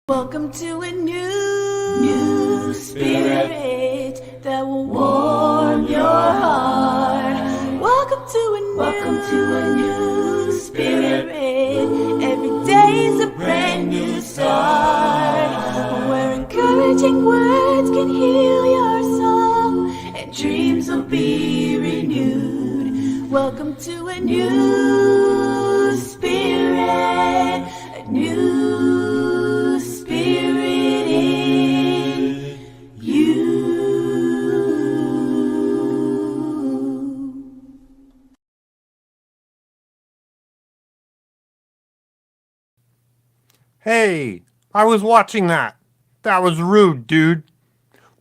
Welcome to a new spirit that will warm your heart. Welcome to a new spirit. Every day's a brand new start. Where encouraging words can heal your soul and dreams will be renewed. Welcome to a new spirit, a new spirit in you. Hey, I was watching that. That was rude, dude.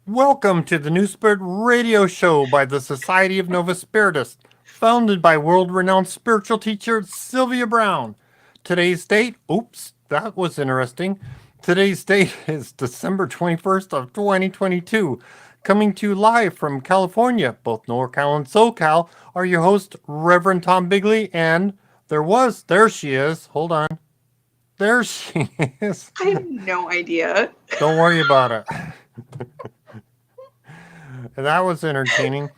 Welcome to the New Spirit Radio Show by the Society of Novus Spiritus, founded by world-renowned spiritual teacher Sylvia Browne. Today's date, oops, that was interesting. Today's date is December 21st of 2022. Coming to you live from California, both NorCal and SoCal, are your hosts, Reverend Tom Bigley, and there she is, hold on. There she is. I have no idea. Don't worry about it. That was entertaining.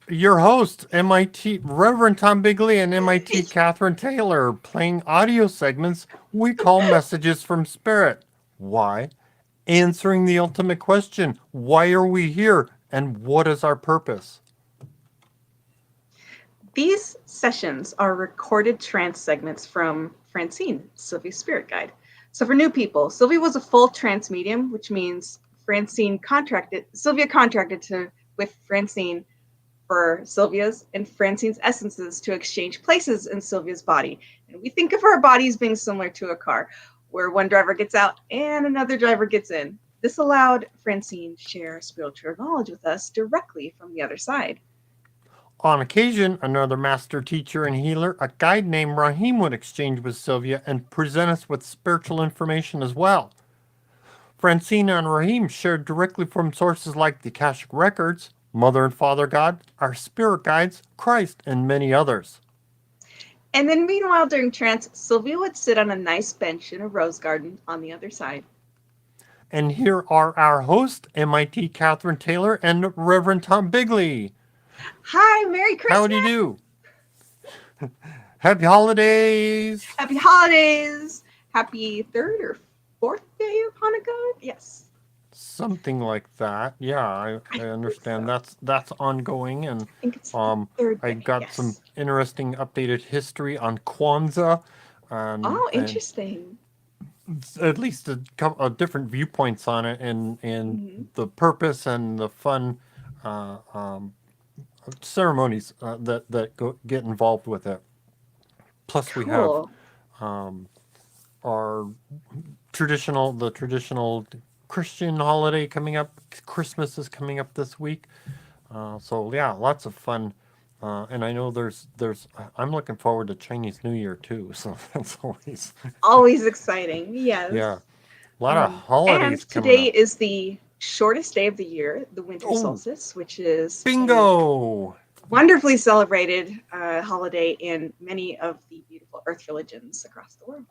Your host, MIT Reverend Tom Bigley and MIT Catherine Taylor, playing audio segments we call Messages from Spirit. Why? Answering the ultimate question, why are we here and what is our purpose? These sessions are recorded trance segments from Francine, Sylvia's spirit guide. So for new people, Sylvia was a full trance medium, which means Sylvia contracted with Francine for Sylvia's and Francine's essences to exchange places in Sylvia's body. And we think of our bodies being similar to a car, where one driver gets out and another driver gets in. This allowed Francine to share spiritual knowledge with us directly from the other side. On occasion, another master teacher and healer, a guide named Raheim, would exchange with Sylvia and present us with spiritual information as well. Francine and Raheim shared directly from sources like the Akashic Records, Mother and Father God, our spirit guides, Christ, and many others. And then meanwhile, during trance, Sylvia would sit on a nice bench in a rose garden on the other side. And here are our hosts, MIT Catherine Taylor and Reverend Tom Bigley. Hi, Merry Christmas. How do you do? Happy holidays. Happy holidays. Happy third or fourth day of Hanukkah? Yes. Something like that. Yeah, I understand. So. That's ongoing, and I think it's the third day, I got some interesting updated history on Kwanzaa. Interesting. At least a couple of different viewpoints on it, and the purpose and the fun ceremonies that get involved with it. Plus, we have our traditional Christian holiday coming up. Christmas is coming up this week. So yeah, lots of fun. And I know there's I'm looking forward to Chinese New Year too. So that's always exciting. Yes. Yeah. A lot of holidays and today is the shortest day of the year, the winter solstice, which is bingo. Wonderfully celebrated holiday in many of the beautiful earth religions across the world.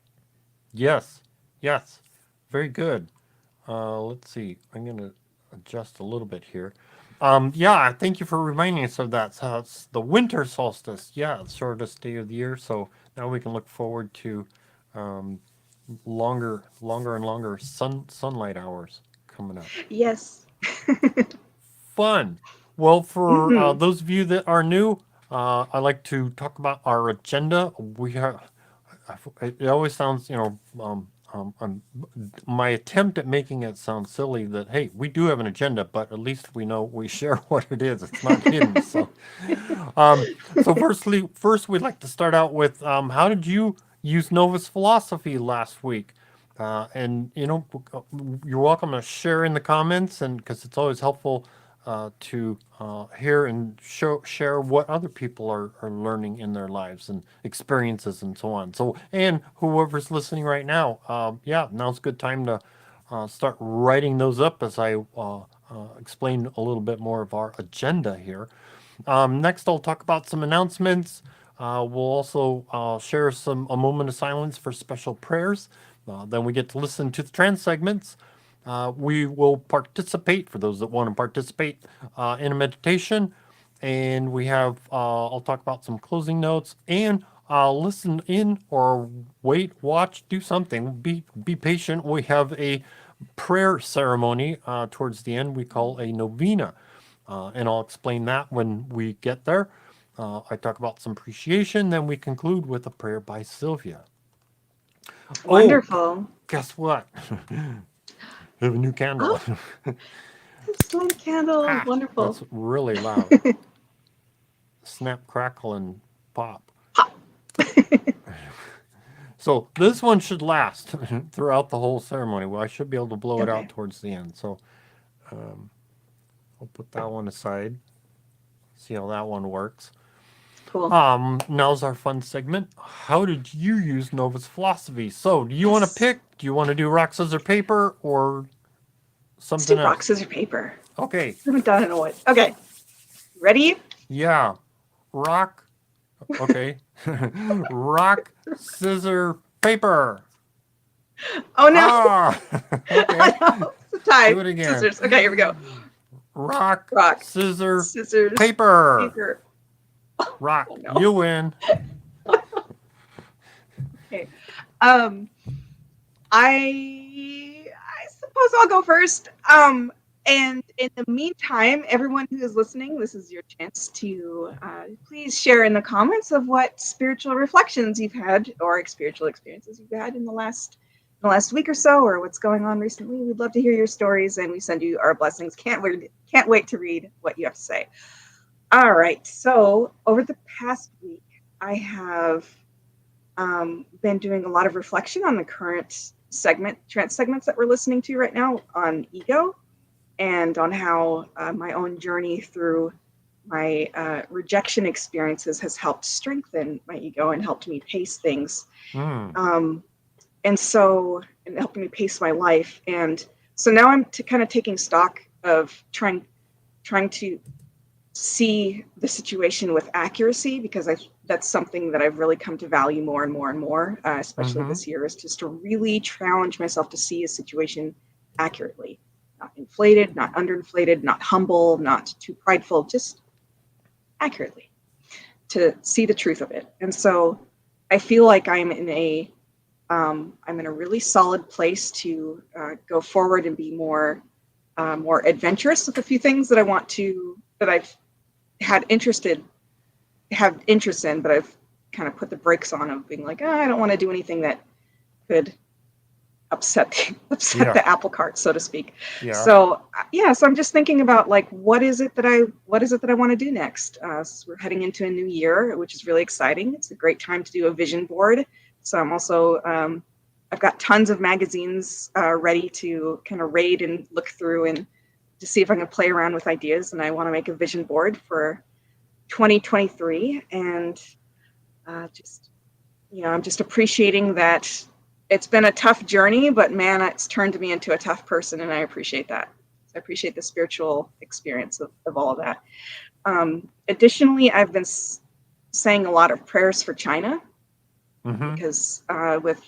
Yes. Very good. Let's see. I'm going to adjust a little bit here. Thank you for reminding us of that. So it's the winter solstice. Yeah, the shortest day of the year. So now we can look forward to longer and longer sunlight hours coming up. Yes. Fun. Well, for those of you that are new, I like to talk about our agenda. We have. It always sounds, my attempt at making it sound silly that, hey, we do have an agenda, but at least we know we share what it is. It's not hidden. So first we'd like to start out with how did you use Novus philosophy last week? And you're welcome to share in the comments, and because it's always helpful to hear and share what other people are learning in their lives and experiences and so on. So, and whoever's listening right now, now's a good time to start writing those up as I explain a little bit more of our agenda here. Next, I'll talk about some announcements. We'll also share a moment of silence for special prayers. Then we get to listen to the trance segments. We will participate, for those that want to participate, in a meditation. And we have, I'll talk about some closing notes and listen in or wait, watch, do something. Be patient. We have a prayer ceremony towards the end we call a novena. And I'll explain that when we get there. I talk about some appreciation, then we conclude with a prayer by Sylvia. Wonderful. Guess what? We have a new candle. Oh, it's light a candle. Wonderful. That's really loud. Snap, crackle, and pop. So this one should last throughout the whole ceremony. Well, I should be able to blow it out towards the end. So I'll put that one aside. See how that one works. Cool. Now's our fun segment. How did you use Novus philosophy? So, do you want to pick? Do you want to do rock, scissors, paper, or something else? Rock, scissors, paper. Okay. I haven't done it in a while. Okay. Ready? Yeah. Rock. Okay. Rock, scissors, paper. Oh no! Ah! Okay. No. It's a tie. Do it again. Scissors. Okay, here we go. Rock, scissors, scissors, paper. paper. Rock. Oh, no. You win. Okay. I suppose I'll go first. And in the meantime, everyone who is listening, this is your chance to please share in the comments of what spiritual reflections you've had or spiritual experiences you've had in the last week or so, or what's going on recently. We'd love to hear your stories, and we send you our blessings. Can't wait to read what you have to say. All right. So over the past week, I have been doing a lot of reflection on the current trance segments that we're listening to right now on ego, and on how my own journey through my rejection experiences has helped strengthen my ego and helped me pace things. And helping me pace my life. And so now I'm kind of taking stock of trying to see the situation with accuracy, because that's something that I've really come to value more and more and more, especially this year, is just to really challenge myself to see a situation accurately. Not inflated, not underinflated, not humble, not too prideful, just accurately, to see the truth of it. And so I feel like I'm in a really solid place to go forward and be more adventurous with a few things that I've had interest in, but I've kind of put the brakes on, of being like, I don't want to do anything that could upset the apple cart, so to speak. Yeah. So I'm just thinking about, like, what is it that I want to do next? So we're heading into a new year, which is really exciting. It's a great time to do a vision board. So I'm also I've got tons of magazines ready to kind of raid and look through and to see if I can play around with ideas. And I want to make a vision board for 2023, and I'm just appreciating that it's been a tough journey, but man, it's turned me into a tough person, and I appreciate that. I appreciate the spiritual experience of all of that. Additionally, I've been saying a lot of prayers for China, because with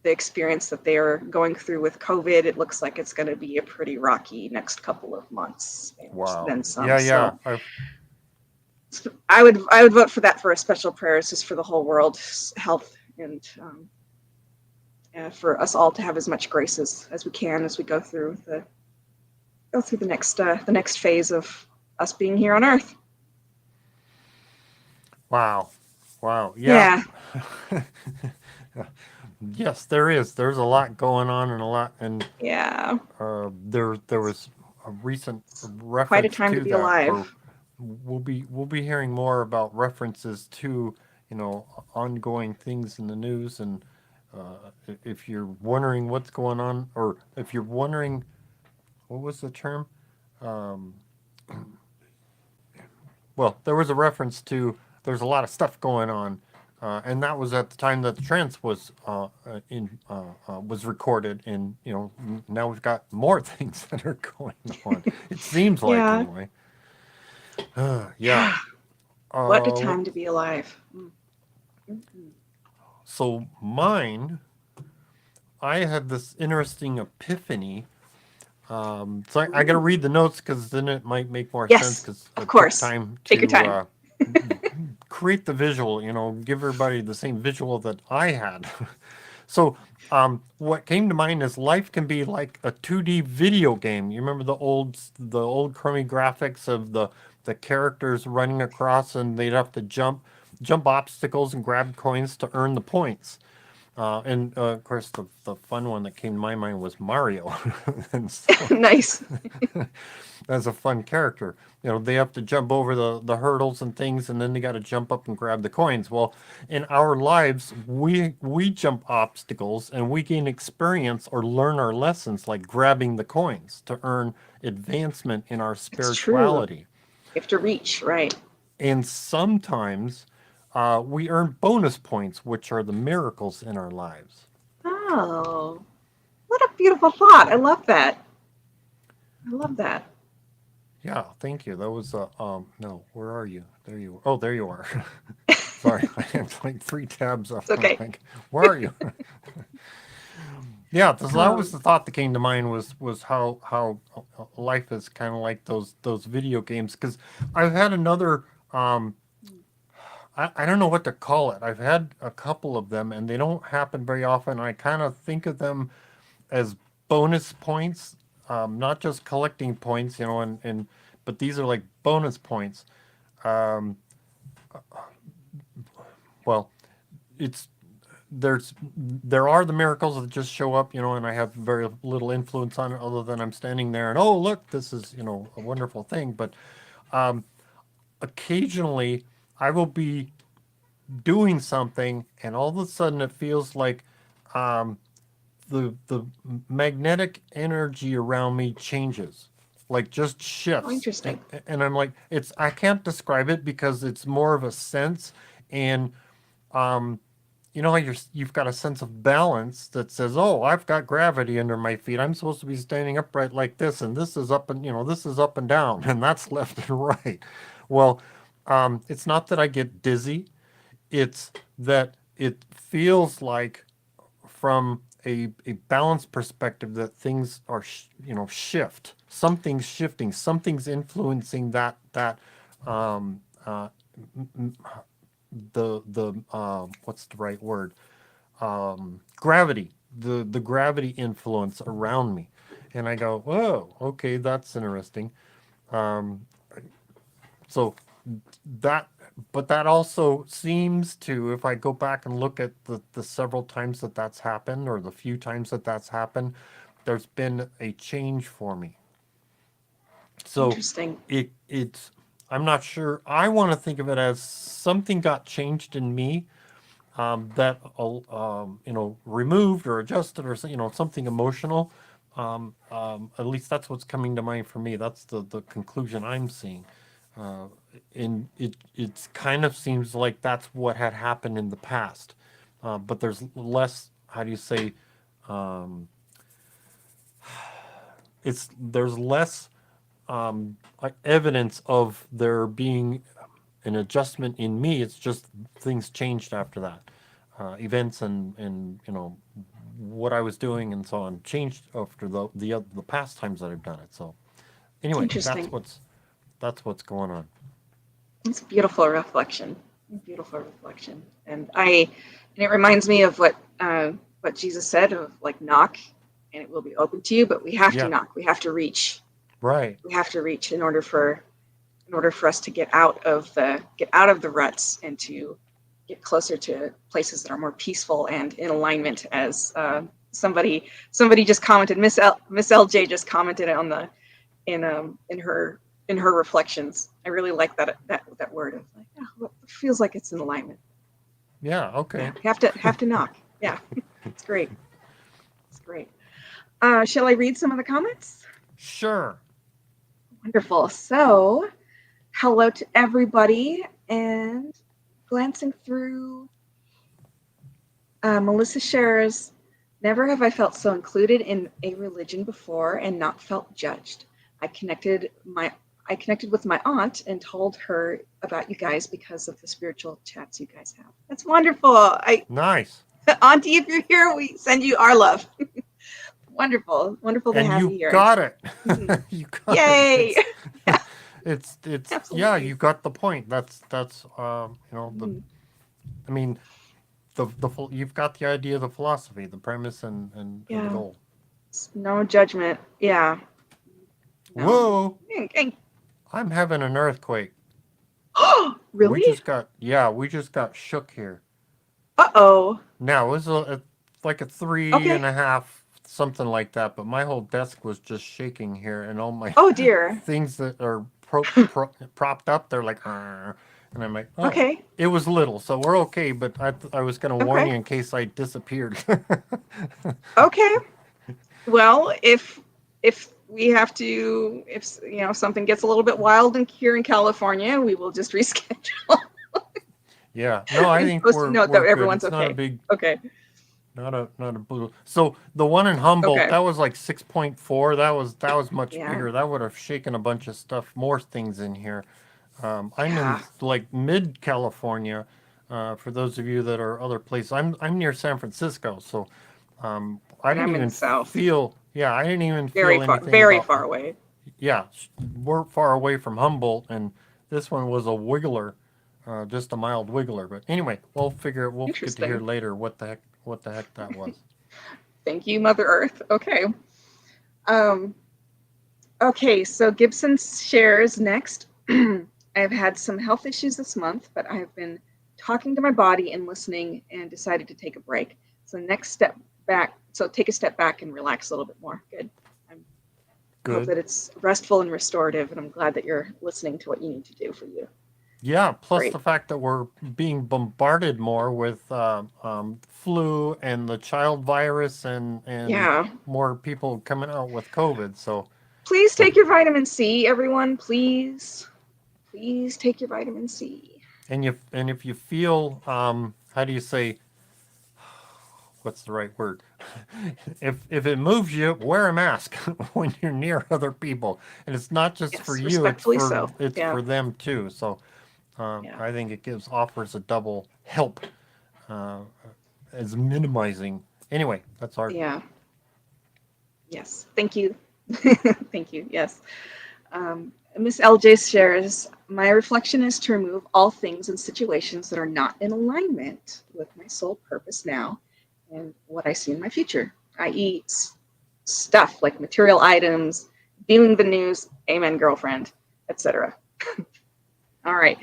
the experience that they are going through with COVID, it looks like it's going to be a pretty rocky next couple of months. Wow. Then some. Yeah. So I would vote for that, for a special prayers, just for the whole world's health, and for us all to have as much grace as we can as we go through the next phase of us being here on Earth. Wow. Yeah. Yes, there is. There's a lot going on, and there was a recent reference. Quite a time to be alive. We'll be hearing more about references to ongoing things in the news, and if you're wondering what's going on, or if you're wondering, what was the term? Well, there was a reference to there's a lot of stuff going on. And that was at the time that the trance was recorded, and now we've got more things that are going on. It seems like, anyway. Yeah. What a time to be alive. Mm-hmm. So mine, I had this interesting epiphany. So I got to read the notes because then it might make more sense Yes, because of it took course. time Take your to time. create the visual, give everybody the same visual that I had. So what came to mind is life can be like a 2D video game. You remember the old crummy graphics of the characters running across and they'd have to jump obstacles and grab coins to earn the points. And of course, the fun one that came to my mind was Mario. And so Nice. that's a fun character. They have to jump over the hurdles and things, and then they got to jump up and grab the coins. Well, in our lives, we jump obstacles and we gain experience or learn our lessons, like grabbing the coins to earn advancement in our It's true. spirituality. You have to reach, right? And sometimes we earn bonus points, which are the miracles in our lives. Oh, what a beautiful thought. I love that. I love that. Yeah, thank you. That was no, where are you? There you are. Oh, there you are. Sorry, I had like 3 tabs up. It's okay. Like, where are you? Yeah, that was Um, the thought that came to mind was how life is kind of like those video games because I've had another I don't know what to call it. I've had a couple of them and they don't happen very often. I kind of think of them as bonus points, not just collecting points, and but these are like bonus points. Um, well, it's there are the miracles that just show up, and I have very little influence on it other than I'm standing there and oh look, this is a wonderful thing. But um, occasionally I will be doing something and all of a sudden it feels like um, the magnetic energy around me changes, like just oh, shifts, and, interesting. and I'm like, I can't describe it because it's more of a sense, and um, how you've got a sense of balance that says, oh, I've got gravity under my feet. I'm supposed to be standing upright like this, and this is up and this is up and down, and that's left and right. Well, it's not that I get dizzy; it's that it feels like from a balanced perspective that things are shift, something's shifting, something's influencing that um, uh, the what's the right word, gravity, the gravity influence around me, and I go, whoa, okay, that's interesting. um, so that but that also seems to, if I go back and look at the several times that's happened, or the few times that's happened, there's been a change for me. So Interesting. it's I'm not sure. I want to think of it as something got changed in me, that removed or adjusted, or something emotional. At least that's what's coming to mind for me. That's the conclusion I'm seeing. Uh, and it's kind of seems like that's what had happened in the past. But there's less, how do you say, um, there's less like evidence of there being an adjustment in me. It's just things changed after that. Events and what I was doing and so on changed after the past times that I've done it. So anyway, Interesting. that's what's going on. It's a beautiful reflection. Beautiful reflection. And it reminds me of what Jesus said of like knock and it will be open to you, but we have to Yeah, knock. We have to reach. right. We have to reach in order for us to get out of the ruts and to get closer to places that are more peaceful and in alignment. As somebody just commented, Miss LJ just commented on the in her reflections. I really like that word of like, oh, it feels like it's in alignment. Yeah, Yeah, okay. have to knock. Yeah, it's great. It's great. Shall I read some of the comments? Sure. Wonderful. So, hello to everybody, and glancing through, Melissa shares, never have I felt so included in a religion before and not felt judged. I connected I connected with my aunt and told her about you guys because of the spiritual chats you guys have. That's wonderful. Nice. Auntie, if you're here, we send you our love. Wonderful to And have you you here. got it. Mhm. You got Yay! it. Yeah, It's yeah, absolutely. you got the point. That's Mhm. I mean, you've got the idea, the philosophy, the premise, and the Yeah, goal. no judgment. Yeah, no. Whoa! I'm having an earthquake. Really? We just got shook here. Uh-oh. Now it was like a three Okay. and a half, something like that. But my whole desk was just shaking here, and all my Oh dear. things that are propped up, they're like, "Arr." And I'm like, oh, Okay. it was little, so we're okay. But I was gonna warn Okay. you in case I disappeared. Okay. Well, if we have to, if something gets a little bit wild here in California, we will just reschedule Yeah, no, I and think post a note we're that good. everyone's It's not a okay. big, Okay. not a brutal. So the one in Humboldt, Okay. that was like 6.4. That was much Yeah. bigger. That would have shaken a bunch of stuff, more things in here. I'm in Yeah. like mid California. For those of you that are other places, I'm near San Francisco, so I And didn't I'm in even the south. feel. Yeah, I didn't even Very feel far, anything very about. far away. Yeah, we're far away from Humboldt, and this one was a wiggler, just a mild wiggler. But anyway, we'll figure. We'll get to hear Interesting. later what the heck that was. Thank you, Mother Earth. Okay. Um, okay, so Gibson shares next. I've had some health issues this month, but I've been talking to my body and listening and decided to take a break. So next step back, so take a step back and relax a little bit more. Good. I hope Good. that it's restful and restorative, and I'm glad that you're listening to what you need to do for you. Yeah. Plus Great. the fact that we're being bombarded more with flu and the child virus and Yeah. more people coming out with COVID. So Please uh, take your vitamin C, everyone. Please. Please take your vitamin C. and if you feel how do you say, what's the right word? If it moves you, wear a mask when you're near other people, and it's not just for Yes, you; respectfully so. it's Yeah. for them too. So Yeah. I think it offers a double help uh, as minimizing. Anyway, that's our. Yeah. Yes. Thank you. Thank you. Yes. Miss LJ shares, my reflection is to remove all things and situations that are not in alignment with my sole purpose now and what I see in my future, i.e., stuff like material items, viewing the news, amen, girlfriend, etc. All right.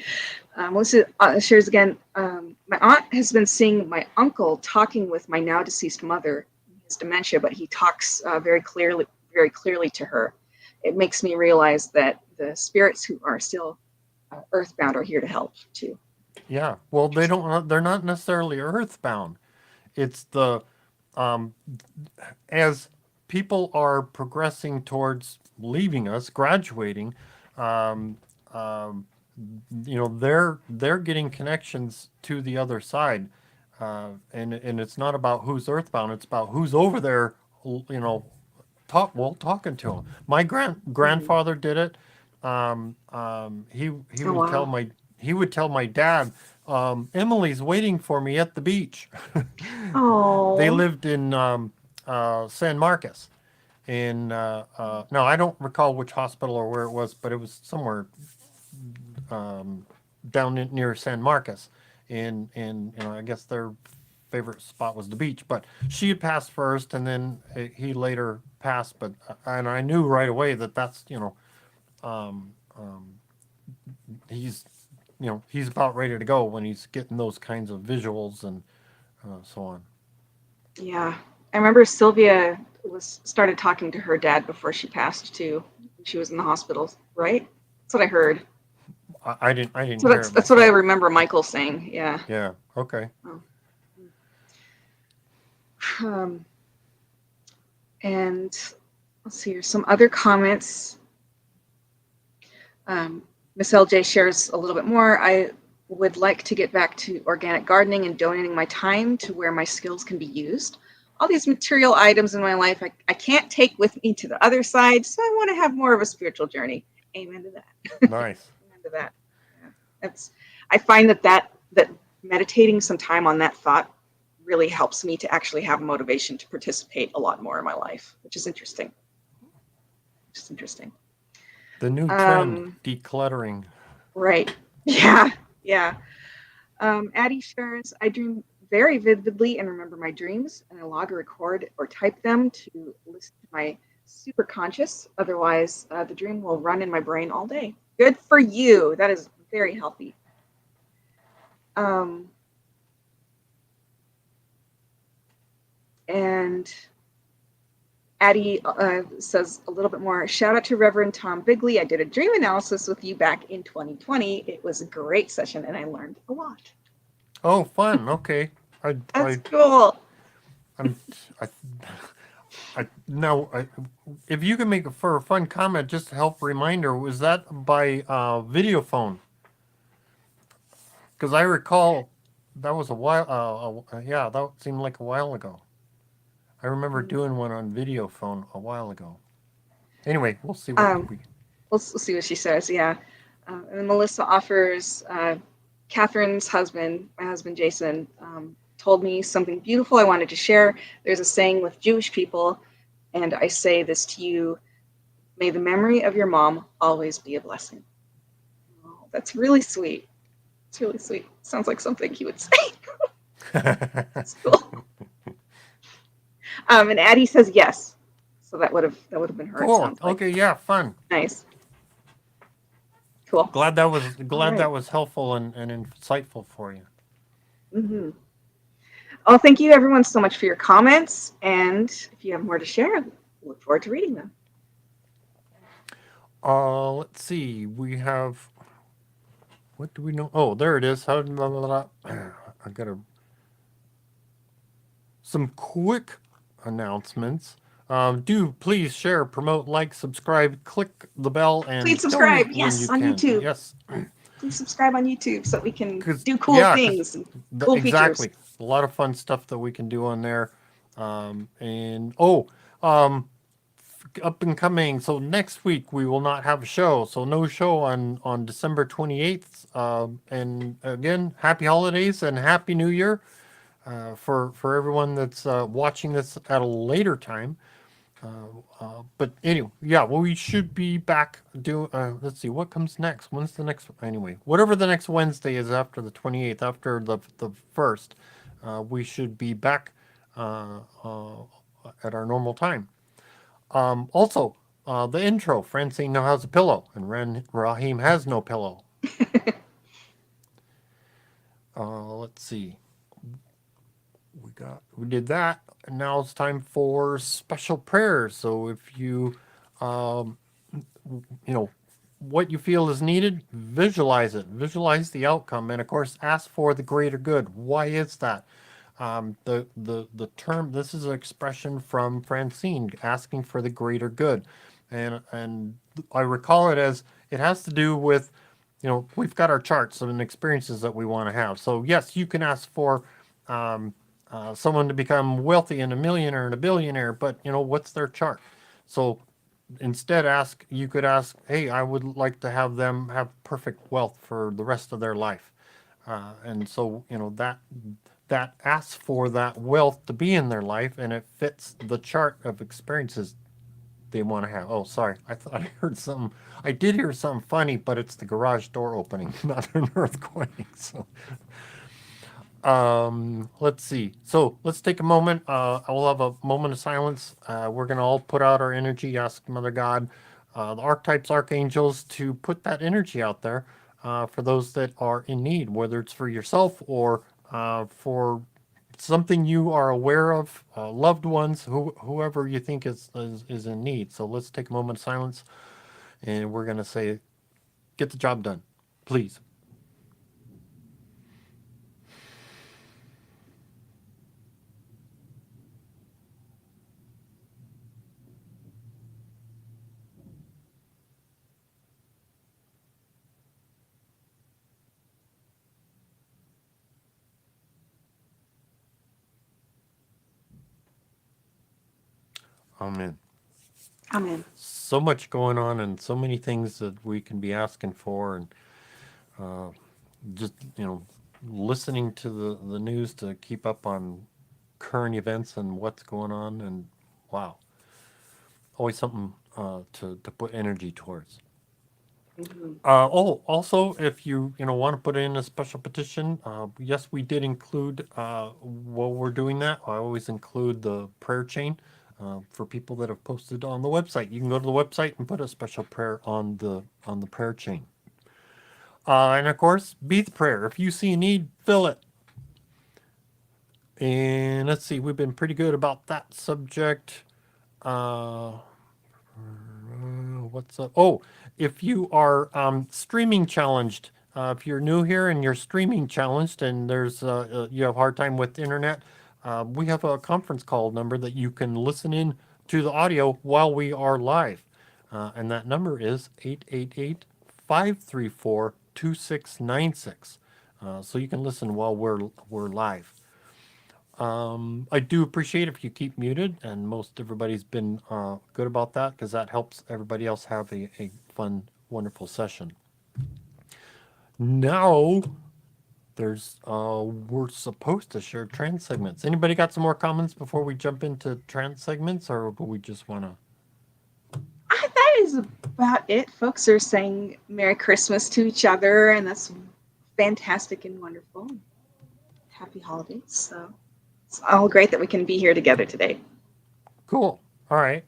Melissa shares again, my aunt has been seeing my uncle talking with my now deceased mother. He has dementia, but he talks very clearly to her. It makes me realize that the spirits who are still earthbound are here to help too. Yeah. Well, they're not necessarily earthbound. It's the um, as people are progressing towards leaving us, graduating. Um, um, they're getting connections to the other side, and it's not about who's earthbound. It's about who's over there. Talking to him. My Mhm. grandfather did it. He Oh, wow. he would tell my dad, Emily's waiting for me at the beach. They Oh, lived in San Marcos. No, I don't recall which hospital or where it was, but it was somewhere um, near San Marcos. And I guess their favorite spot was the beach. But she had passed first, and then he later passed. And I knew right away that that's um, um, he's he's about ready to go when he's getting those kinds of visuals and so on. yeah. I remember Sylvia started talking to her dad before she passed too. She was in the hospital, right? That's what I heard. I didn't So hear that's it that's what I myself. remember Michael saying. Yeah. Yeah. Okay. Oh. Um, and let's see here, some other comments. Miss LJ shares a little bit more. I would like to get back to organic gardening and donating my time to where my skills can be used. All these material items in my life I can't take with me to the other side, so I want to have more of a spiritual journey. Amen to that. Nice. Amen to that. Yeah. I find that meditating some time on that thought really helps me to actually have motivation to participate a lot more in my life, which is interesting. Just interesting. The new trend, decluttering. Right. Yeah. Yeah. Addie shares, I dream very vividly and remember my dreams, and I log or record or type them to listen to my super conscious. Otherwise, the dream will run in my brain all day. Good for you. That is very healthy. And Addie says a little bit more. Shout out to Reverend Tom Bigley. I did a dream analysis with you back in 2020. It was a great session, and I learned a lot. Oh, fun. Okay. That's cool. If you can make for a fun comment, just to help reminder, was that by video phone? Because I recall that was a while. Yeah, that seemed like a while ago. I remember doing one on video phone a while ago. Anyway, we'll see what we'll see what she says. Yeah, and Melissa offers Catherine's husband, my husband Jason, told me something beautiful I wanted to share. There's a saying with Jewish people, and I say this to you: may the memory of your mom always be a blessing. Oh, that's really sweet. It's really sweet. Sounds like something he would say. That's cool. And Addie says yes. So that would have been her. Cool. Okay. Yeah. Fun. Nice. Cool. Glad that was helpful and insightful for you. Mm-hmm. Oh, thank you everyone so much for your comments. And if you have more to share, I look forward to reading them. Let's see. We have. What do we know? Oh, there it is. I got some quick announcements. Do please share, promote, like, subscribe, click the bell, and please subscribe. Yes, on YouTube. Yes. Please subscribe on YouTube so that we can do cool things. Cool exactly. features. A lot of fun stuff that we can do on there. Up and coming. So next week we will not have a show. So no show on December 28th. And again, happy holidays and happy New Year for everyone that's watching this at a later time. But anyway, yeah, well, we should be back. Let's see, what comes next? When's the next? Anyway, whatever the next Wednesday is after the 28th, after the 1st, we should be back at our normal time. Also, the intro, Francine now has a pillow, and Raheim has no pillow. Let's see. We did that, and now it's time for special prayers. So if you, what you feel is needed, visualize it. Visualize the outcome, and of course, ask for the greater good. Why is that? The term, this is an expression from Francine, asking for the greater good, and I recall it as it has to do with, we've got our charts and experiences that we want to have. So yes, you can ask for someone to become wealthy and a millionaire and a billionaire, but what's their chart? So instead you could ask, hey, I would like to have them have perfect wealth for the rest of their life. And so, that asks for that wealth to be in their life, and it fits the chart of experiences they want to have. Oh, sorry. I thought I heard something. I did hear something funny, but it's the garage door opening, not an earthquake. So, let's see. So let's take a moment. I will have a moment of silence. We're going to all put out our energy, ask Mother God, the archetypes, archangels, to put that energy out there for those that are in need, whether it's for yourself or for something you are aware of, loved ones, whoever you think is in need. So let's take a moment of silence, and we're going to say, get the job done, please. Amen. Amen. So much going on and so many things that we can be asking for, and just, listening to the news to keep up on current events and what's going on. And wow, always something to put energy towards. Mhm. Also, if you want to put in a special petition, yes, we did include while we're doing that. I always include the prayer chain for people that have posted on the website. You can go to the website and put a special prayer on the prayer chain. And of course, be the prayer. If you see a need, fill it. And let's see, we've been pretty good about that subject. What's up? Oh, if you are streaming challenged, if you're new here and you're streaming challenged, and you have a hard time with the internet, we have a conference call number that you can listen in to the audio while we are live. And that number is 888-534-2696. So you can listen while we're live. I do appreciate if you keep muted, and most everybody's been good about that, because that helps everybody else have a fun, wonderful session. Now, we're supposed to share trans segments. Anybody got some more comments before we jump into trans segments, or do we just want to? That is about it. Folks are saying Merry Christmas to each other, and that's fantastic and wonderful. Happy holidays. So it's all great that we can be here together today. Cool. All right.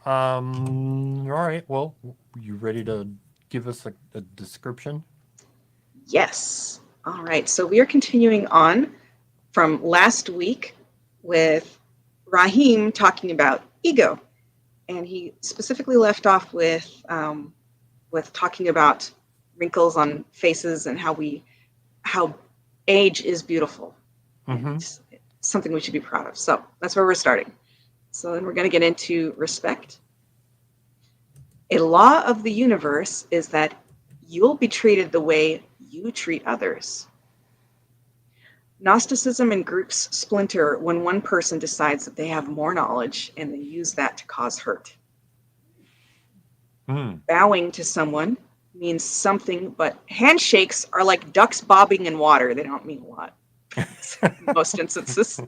All right. Well, you ready to give us a description? Yes. All right. So we are continuing on from last week with Raheim talking about ego. And he specifically left off with talking about wrinkles on faces and how age is beautiful. Mm-hmm. It's something we should be proud of. So that's where we're starting. So then we're going to get into respect. A law of the universe is that you'll be treated the way you treat others. Gnosticism and groups splinter when one person decides that they have more knowledge and they use that to cause hurt. Bowing to someone means something, but handshakes are like ducks bobbing in water. They don't mean a lot in most instances.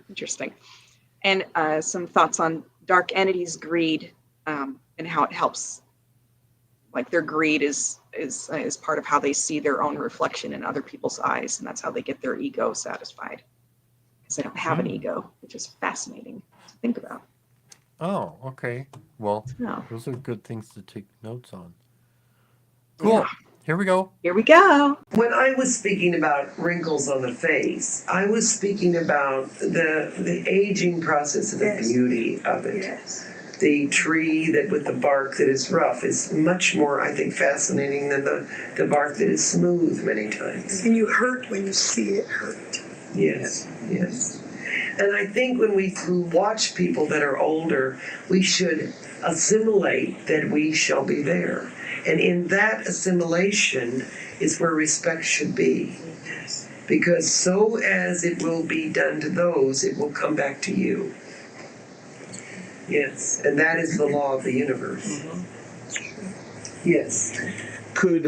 Interesting. And some thoughts on dark entities' greed and how it helps. Like their greed is part of how they see their own reflection in other people's eyes, and that's how they get their ego satisfied. Because they don't have an ego, which is fascinating to think about. Oh, okay. Well, No. Those are good things to take notes on. Cool. Yeah. Here we go. Here we go. When I was speaking about wrinkles on the face, I was speaking about the aging process and the beauty of it. Yes. The tree that with the bark that is rough is much more, I think, fascinating than the bark that is smooth many times. And you hurt when you see it hurt. Yes, yes. And I think when we watch people that are older, we should assimilate that we shall be there. And in that assimilation is where respect should be. Yes. Because so as it will be done to those, it will come back to you. Yes, and that is the law of the universe. Yes. Could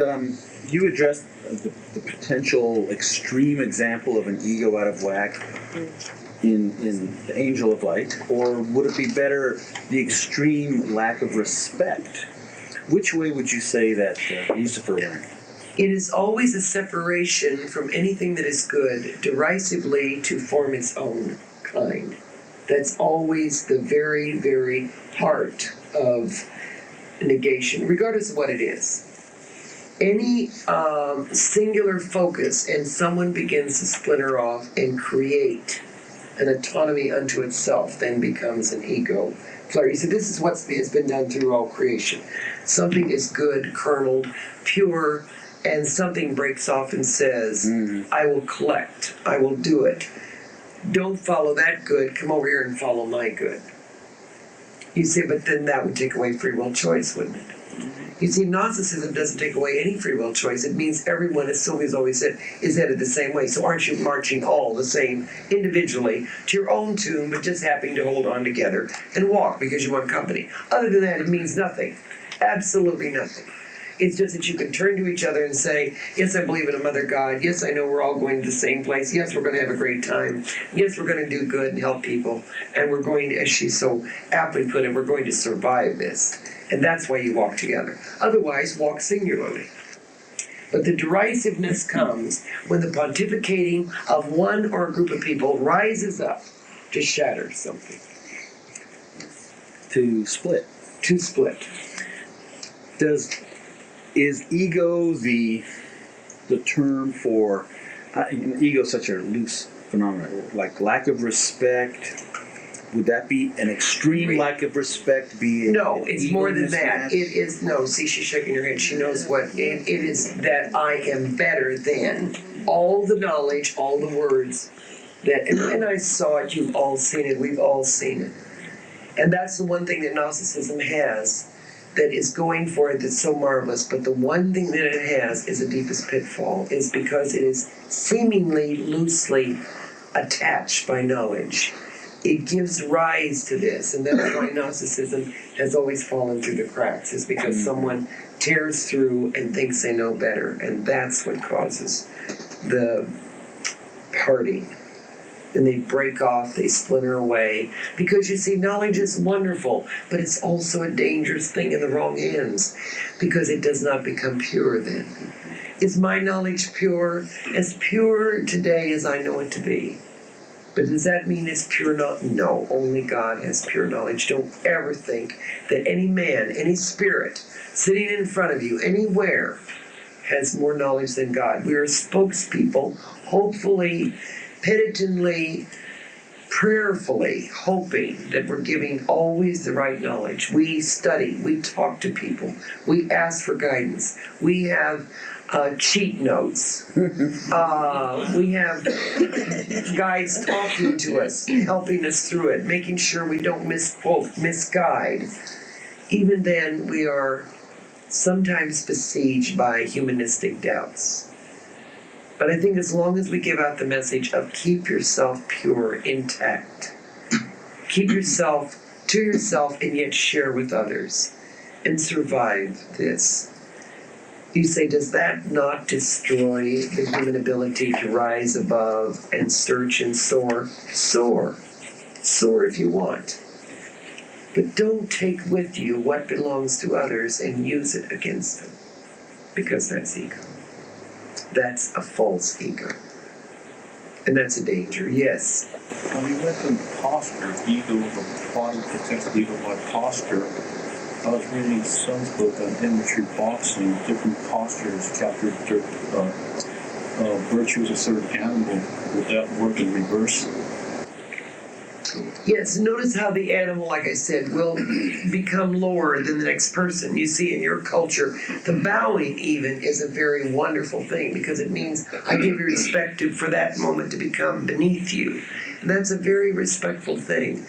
you address the potential extreme example of an ego out of whack in The Angel of Light? Or would it be better the extreme lack of respect? Which way would you say that Lucifer went? It is always a separation from anything that is good, derisively to form its own kind. That's always the very, very heart of negation, regardless of what it is. Any singular focus and someone begins to splinter off and create an autonomy unto itself, then becomes an ego. He said, this is what has been done through all creation. Something is good, kerneled, pure, and something breaks off and says, I will collect, I will do it. Don't follow that good, come over here and follow my good. You say, but then that would take away free will choice, wouldn't it? You see, Gnosticism doesn't take away any free will choice. It means everyone, as Sylvia's always said, is headed the same way. So aren't you marching all the same individually to your own tune, but just happening to hold on together and walk because you want company? Other than that, it means nothing. Absolutely nothing. It's just that you can turn to each other and say, yes, I believe in a mother God. Yes, I know we're all going to the same place. Yes, we're going to have a great time. Yes, we're going to do good and help people. And we're going to, as she so aptly put it, we're going to survive this. And that's why you walk together. Otherwise, walk singularly. But the derisiveness comes when the pontificating of one or a group of people rises up to shatter something. To split. To split. Is ego the term for ego is such a loose phenomenon, like lack of respect? Would that be an extreme lack of respect? No, it's more than that. It is, no, see, she's shaking her head. She knows what, it is that I am better than all the knowledge, all the words that, and I saw it, you've all seen it, we've all seen it. And that's the one thing that Gnosticism has that is going for it that's so marvelous, but the one thing that it has is the deepest pitfall, is because it is seemingly loosely attached by knowledge. It gives rise to this, and that's why Gnosticism has always fallen through the cracks, is because someone tears through and thinks they know better, and that's what causes the party. And they break off, they splinter away, because you see, knowledge is wonderful, but it's also a dangerous thing in the wrong hands, because it does not become pure then. Is my knowledge pure? As pure today as I know it to be. But does that mean it's pure knowledge? No, only God has pure knowledge. Don't ever think that any man, any spirit, sitting in front of you, anywhere, has more knowledge than God. We are spokespeople, hopefully, penitently, prayerfully, hoping that we're giving always the right knowledge. We study, we talk to people, we ask for guidance, we have cheat notes. We have guides talking to us, helping us through it, making sure we don't misquote, misguide. Even then, we are sometimes besieged by humanistic doubts. But I think as long as we give out the message of keep yourself pure, intact, keep yourself to yourself and yet share with others, and survive this. You say, does that not destroy the human ability to rise above and search and soar? Soar. Soar if you want. But don't take with you what belongs to others and use it against them. Because that's ego. That's a false ego. And that's a danger, yes. When we went from posture, ego, the body protects the ego by posture. I was reading Sun's book on imagery boxing, different postures captured virtues of certain animal. Would that work in reverse? Yes, notice how the animal, like I said, will become lower than the next person. You see, in your culture, the bowing even is a very wonderful thing because it means I give you respect for that moment to become beneath you. And that's a very respectful thing.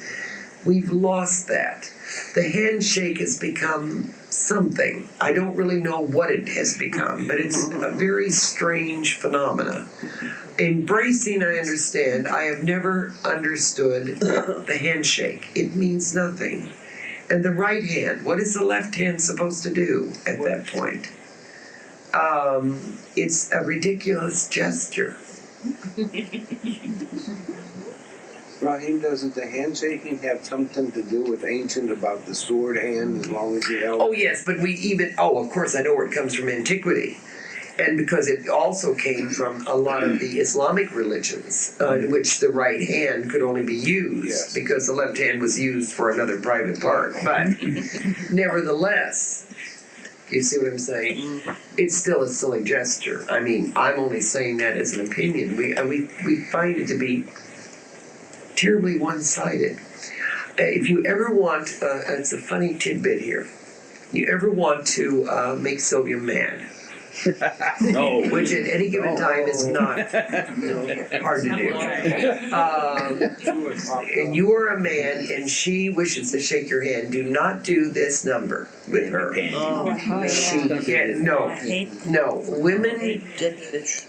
We've lost that. The handshake has become something. I don't really know what it has become, but it's a very strange phenomena. Embracing, I understand. I have never understood the handshake. It means nothing. And the right hand, what is the left hand supposed to do at that point? It's a ridiculous gesture. Raheim, doesn't the handshaking have something to do with ancient about the sword hand as long as you held? Oh yes, but of course I know where it comes from, antiquity. And because it also came from a lot of the Islamic religions, in which the right hand could only be used, because the left hand was used for another private part. But nevertheless, you see what I'm saying? It's still a silly gesture. I mean, I'm only saying that as an opinion. We find it to be terribly one-sided. If you ever want, it's a funny tidbit here, you ever want to make Sylvia mad, No. which at any given time is not hard to do. And you are a man and she wishes to shake your hand, do not do this number with her. She can't, no, women,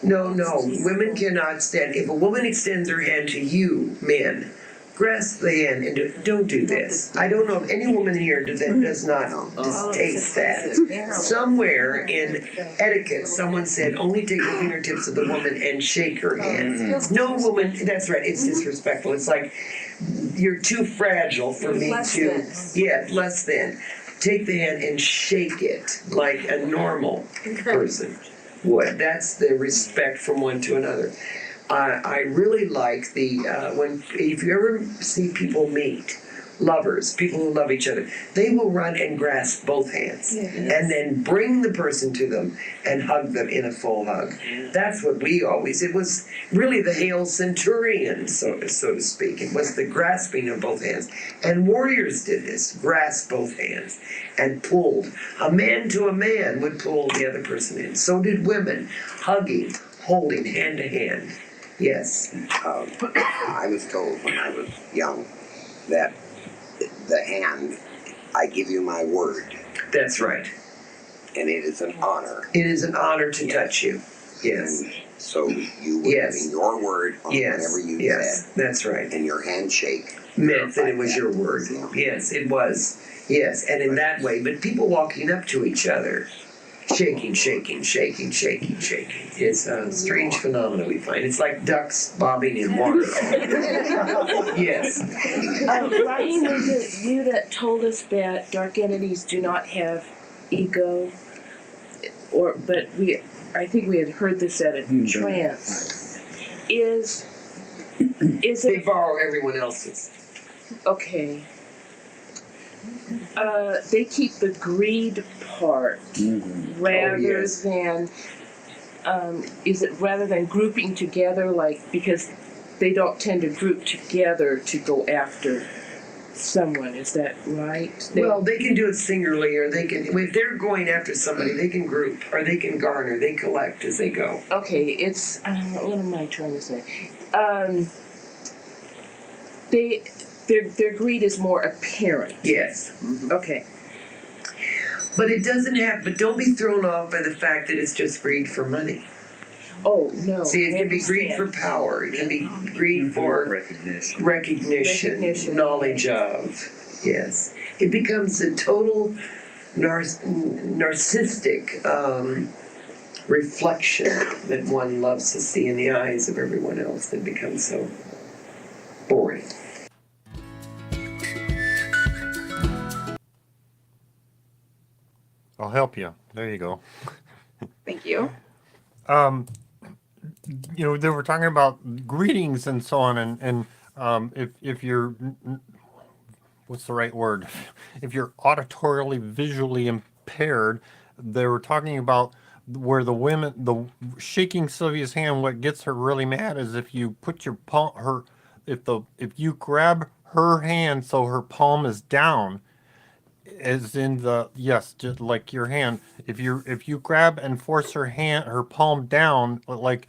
women cannot stand, if a woman extends her hand to you, men, grasp the hand and don't do this. I don't know of any woman here that does not distaste that. Somewhere in etiquette, someone said only take the fingertips of the woman and shake her hand. No woman, that's right, it's disrespectful. It's like, you're too fragile for me to, less than. Take the hand and shake it like a normal person would. That's the respect from one to another. I really like if you ever see people meet, lovers, people who love each other, they will run and grasp both hands and then bring the person to them and hug them in a full hug. That's what it was really the Hail Centurion, so to speak. It was the grasping of both hands. And warriors did this, grasped both hands and pulled. A man to a man would pull the other person in. So did women, hugging, holding hand to hand. Yes. I was told when I was young that the hand, I give you my word, That's right. and it is an honor. It is an honor to touch you. Yes. And so you were giving your word on whatever you said, that's right. and your handshake Meant that it was your word. Yes, it was. Yes, and in that way, but people walking up to each other, shaking. It's a strange phenomenon we find. It's like ducks bobbing in water. Yes. Raheim, was it you that told us that dark entities do not have ego? I think we had heard this at a trance. Is They it borrow everyone else's. okay? They keep the greed part rather than. Is it rather than grouping together, because they don't tend to group together to go after someone? Is that right? Well, they can do it singularly, or they can, if they're going after somebody, they can group, or they can garner, they collect as they go. Okay, it's what am I trying to say? Their greed is more apparent. Yes. Okay. But it doesn't but don't be thrown off by the fact that it's just greed for money. Oh no. See, it can be greed for power, it can be greed for recognition, knowledge of. Yes. It becomes a total narcissistic reflection that one loves to see in the eyes of everyone else that becomes so boring. I'll help you. There you go. Thank you. They were talking about greetings and so on, and if you're, what's the right word? If you're auditorily, visually impaired, they were talking about where the shaking Sylvia's hand. What gets her really mad is if you put your palm, if you grab her hand so her palm is down. As in just like your hand. If you grab and force her palm down, like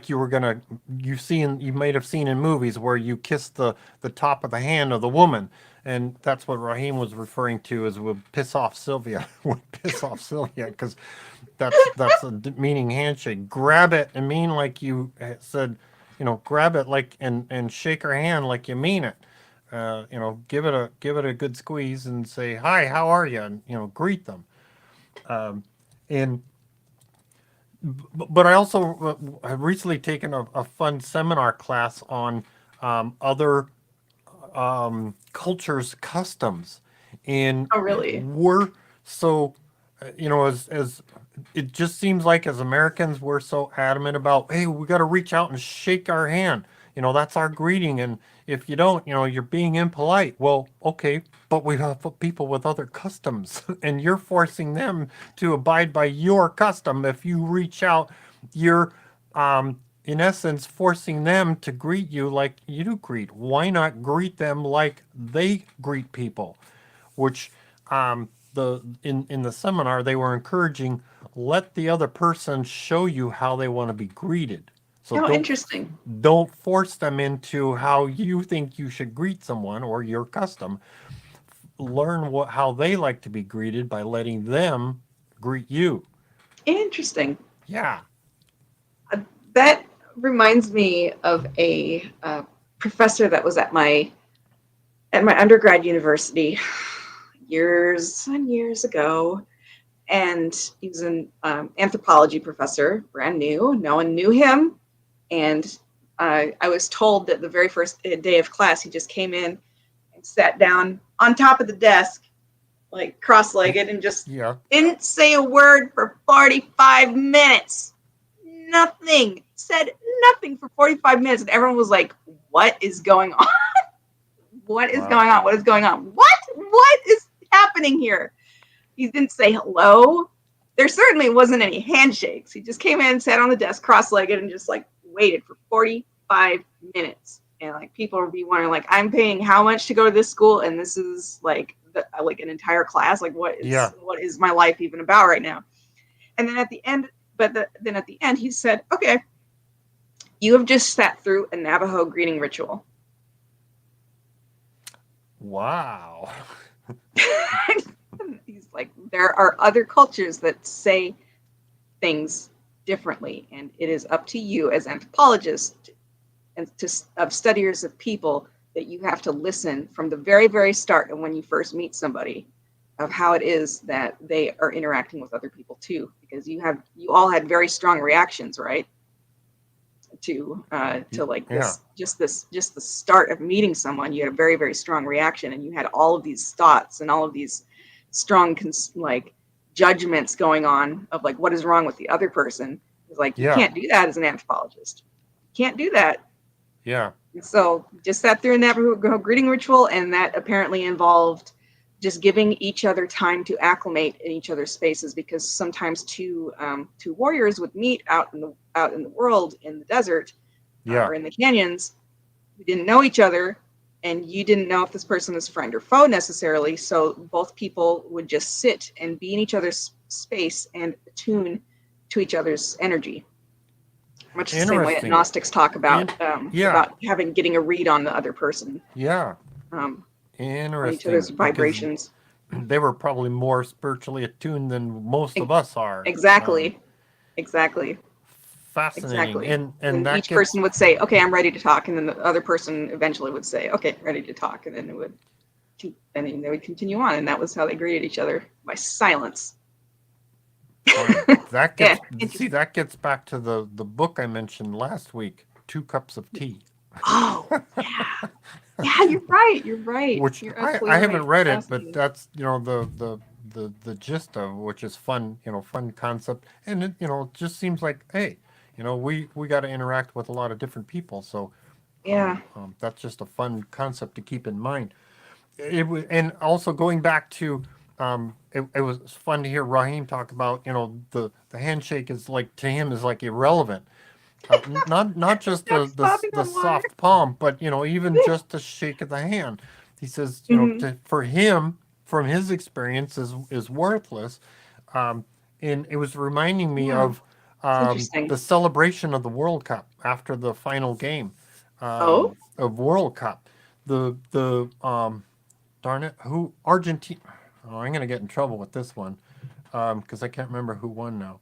you were gonna, you might have seen in movies where you kiss the top of the hand of the woman, and that's what Raheim was referring to as would piss off Sylvia, because that's a meaning handshake. Grab it and mean like you said, grab it like and shake her hand like you mean it. Give it a good squeeze and say, "Hi, how are you?" And greet them. But I also have recently taken a fun seminar class on other cultures' customs, and Oh, really? we're so as it just seems like as Americans we're so adamant about, hey, we got to reach out and shake our hand. That's our greeting, and if you don't, you're being impolite. Well, okay, but we have people with other customs, and you're forcing them to abide by your custom. If you reach out, you're, in essence, forcing them to greet you like you do greet. Why not greet them like they greet people? Which in the seminar they were encouraging, let the other person show you how they want to be greeted. So Oh, interesting. don't force them into how you think you should greet someone or your custom. Learn how they like to be greeted by letting them greet you. Interesting. Yeah. That reminds me of a professor that was at my undergrad university years and years ago, and he was an anthropology professor, brand new. No one knew him, and I was told that the very first day of class, he just came in and sat down on top of the desk, like cross-legged, and just didn't say a word for 45 minutes. Nothing. Said nothing for 45 minutes, and everyone was like, what is going on? What is going on? What is going on? What is happening here? He didn't say hello. There certainly wasn't any handshakes. He just came in, sat on the desk cross-legged, and just like waited for 45 minutes. And like people would be wondering, like, I'm paying how much to go to this school, and this is like an entire class. Like, what is my life even about right now? And then at the end, then at the end, he said, "Okay, you have just sat through a Navajo greeting ritual." Wow. He's like, there are other cultures that say things differently, and it is up to you as anthropologists and of studiers of people that you have to listen from the very, very start and when you first meet somebody of how it is that they are interacting with other people too, because you all had very strong reactions, right? To like this, just the start of meeting someone, you had a very, very strong reaction, and you had all of these thoughts and all of these strong like judgments going on of like what is wrong with the other person. It's like you can't do that as an anthropologist. You can't do that. Yeah. So just sat through a Navajo greeting ritual, and that apparently involved just giving each other time to acclimate in each other's spaces, because sometimes two warriors would meet out in the world in the desert or in the canyons. We didn't know each other, and you didn't know if this person was friend or foe necessarily. So both people would just sit and be in each other's space and attune to each other's energy. Much the same way that Gnostics talk about getting a read on the other person. Yeah. Interesting. Each other's vibrations. They were probably more spiritually attuned than most of us are. Exactly. Fascinating. Exactly. And that each person would say, "Okay, I'm ready to talk," and then the other person eventually would say, "Okay, ready to talk," and then they would continue on, and that was how they greeted each other, by silence. That gets back to the book I mentioned last week, 2 Cups of Tea. Oh, yeah. Yeah, you're right. Which I haven't read it, but that's the gist of which is fun concept, and it just seems like, hey, we got to interact with a lot of different people, so that's just a fun concept to keep in mind. It was, and also going back to it was fun to hear Raheim talk about the handshake is like, to him, is like irrelevant. Not just the soft palm, but even just the shake of the hand. He says for him, from his experience, is worthless. And it was reminding me of the celebration of the World Cup after the final game of World Cup. The darn it, who Argentina? Oh, I'm gonna get in trouble with this one because I can't remember who won now.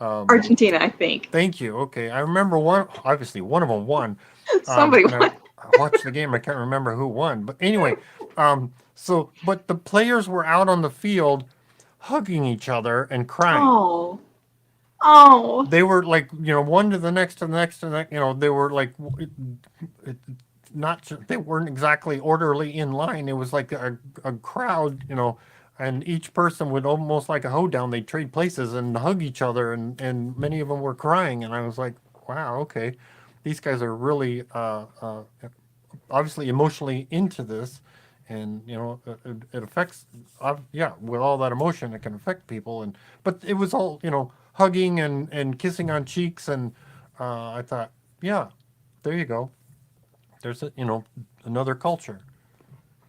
Argentina, I think. Thank you. Okay, I remember one. Obviously, one of them won. Somebody won. I watched the game. I can't remember who won, but anyway. But the players were out on the field, hugging each other and crying. Oh. They were like, one to the next to the next to the next. They were like, they weren't exactly orderly in line. It was like a crowd, and each person would, almost like a hoedown, they'd trade places and hug each other, and many of them were crying, and I was like, wow, okay, these guys are really obviously emotionally into this, and it affects, with all that emotion, it can affect people, but it was all hugging and kissing on cheeks, and I thought, yeah, there you go, there's another culture.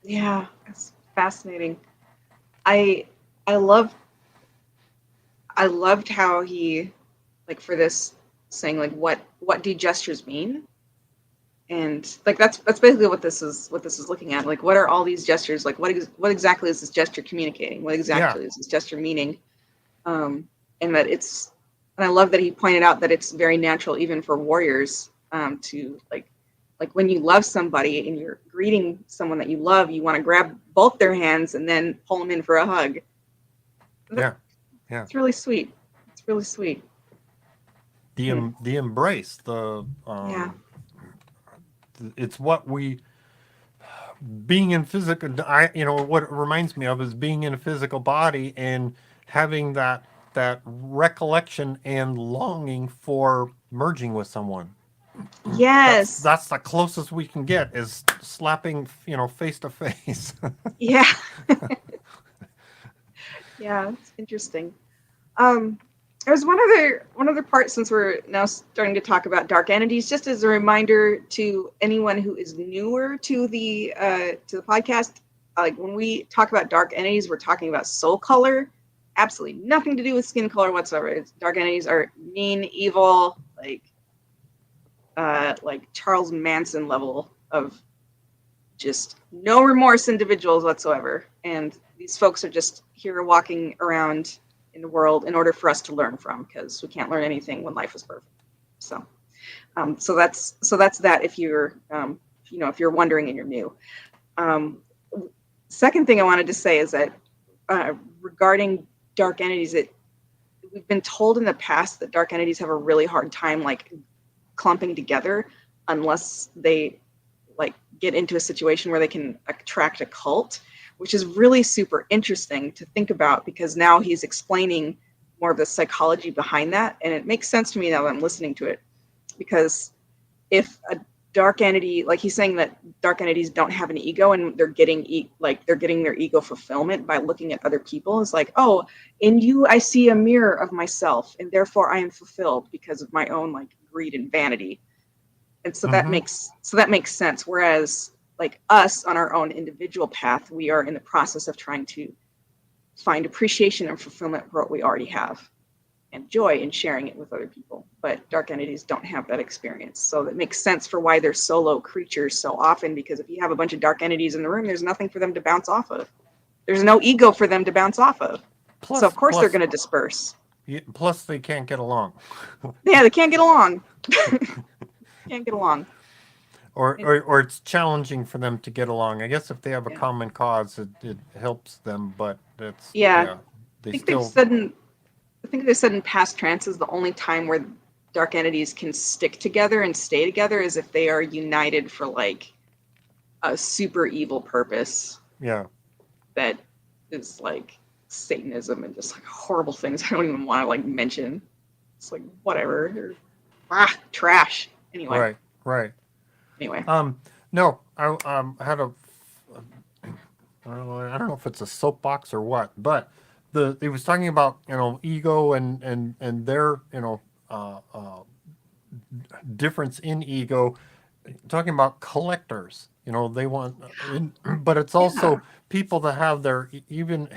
Yeah, it's fascinating. I I loved how he, like, for this, saying like what do gestures mean, and like that's basically what this is looking at. Like, what are all these gestures, like what exactly is this gesture communicating, what Yeah. exactly is this gesture meaning? And that it's, and I love that he pointed out that it's very natural even for warriors, to like when you love somebody and you're greeting someone that you love, you want to grab both their hands and then pull them in for a hug. Yeah. Yeah. It's really sweet. It's really sweet. The embrace, Yeah. it's what we, being in physical, what it reminds me of is being in a physical body and having that recollection and longing for merging with someone. Yes. That's the closest we can get, is slapping, face to face. Yeah. Yeah, it's interesting. There's one other part, since we're now starting to talk about dark entities, just as a reminder to anyone who is newer to the podcast. Like, when we talk about dark entities, we're talking about soul color. Absolutely nothing to do with skin color whatsoever. Dark entities are mean, evil, like Charles Manson level of just no remorse individuals whatsoever. And these folks are just here walking around in the world in order for us to learn from, because we can't learn anything when life is perfect. So that's that, if you're if you're wondering and you're new. Second thing I wanted to say is that regarding dark entities, we've been told in the past that dark entities have a really hard time like clumping together unless they like get into a situation where they can attract a cult, which is really super interesting to think about, because now he's explaining more of the psychology behind that, and it makes sense to me now that I'm listening to it. Because if a dark entity, like he's saying that dark entities don't have an ego, and they're getting their ego fulfillment by looking at other people. It's like, oh, in you I see a mirror of myself, and therefore I am fulfilled because of my own like greed and vanity. And so that makes sense. Whereas like us on our own individual path, we are in the process of trying to find appreciation and fulfillment for what we already have, and joy in sharing it with other people. But dark entities don't have that experience. So that makes sense for why they're solo creatures so often, because if you have a bunch of dark entities in the room, there's nothing for them to bounce off of. There's no ego for them to bounce off of. So of course they're going to disperse. Plus they can't get along. Yeah, they can't get along. Can't get along. Or it's challenging for them to get along. I guess if they have a common cause, it helps them, but it's I think they said in past trances the only time where dark entities can stick together and stay together is if they are united for like a super evil purpose. Yeah. That is like Satanism and just like horrible things I don't even want to like mention. It's like whatever. Trash. Anyway. Right. Anyway. No, I had I don't know if it's a soapbox or what, but he was talking about ego and their difference in ego, talking about collectors. They want, but it's also people that have their even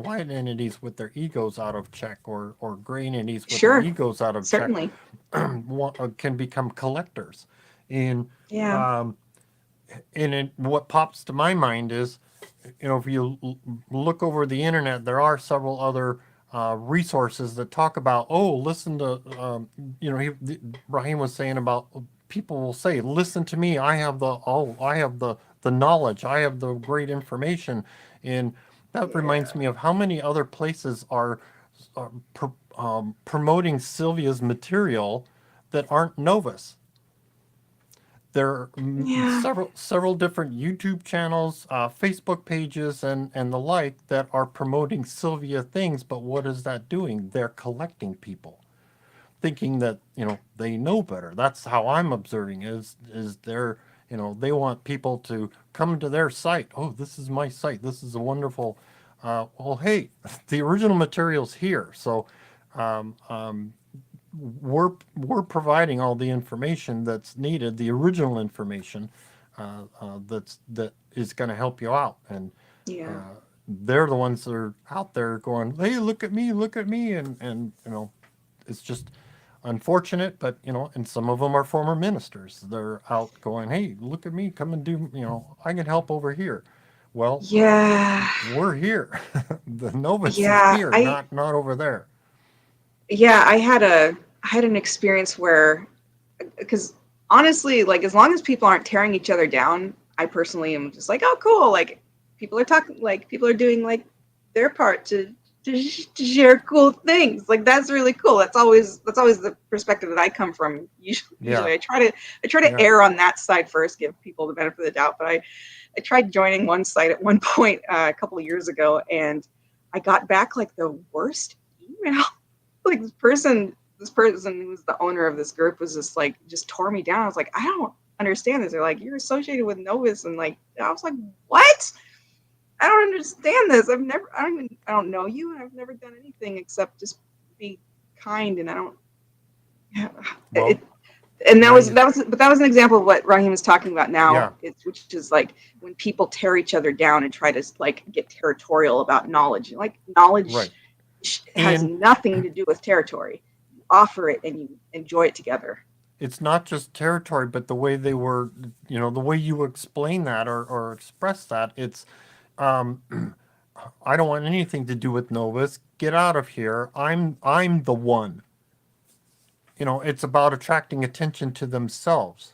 white entities with their egos out of check, or gray entities with their egos out of check, can become collectors. And what pops to my mind is, if you look over the internet, there are several other resources that talk about, listen to, Raheim was saying about, people will say, listen to me, I have the knowledge, I have the great information. And that reminds me of how many other places are promoting Sylvia's material that aren't Novus. There are several different YouTube channels, Facebook pages, and the like that are promoting Sylvia things. But what is that doing? They're collecting people, thinking that they know better. That's how I'm observing is they're they want people to come to their site. Oh, this is my site. This is a wonderful. Well, hey, the original material's here, so. We're providing all the information that's needed, the original information that is going to help you out, and they're the ones that are out there going, hey, look at me, and it's just unfortunate, but and some of them are former ministers. They're out going, hey, look at me, come and do, I can help over here. Well, Yeah. we're here. The Novus is Yeah. here, not over there. Yeah, I had an experience where, because honestly, like as long as people aren't tearing each other down, I personally am just like, oh, cool. Like people are doing like their part to share cool things. Like that's really cool. That's always the perspective that I come from. Usually, I try to err on that side first, give people the benefit of the doubt. But I tried joining one site at one point a couple of years ago, and I got back like the worst email. Like this person who's the owner of this group was just tore me down. I was like, I don't understand this. They're like, you're associated with Novus, and I was like, what? I don't understand this. I don't know you, and I've never done anything except just be kind, and I don't. Yeah. Well, That was an example of what Raheim is talking about now. Yeah. Which is like when people tear each other down and try to get territorial about knowledge. Like knowledge. Right. Has nothing to do with territory. You offer it and you enjoy it together. It's not just territory, but the way they were, the way you explain that or express that, it's, I don't want anything to do with Novus. Get out of here. I'm the one. It's about attracting attention to themselves.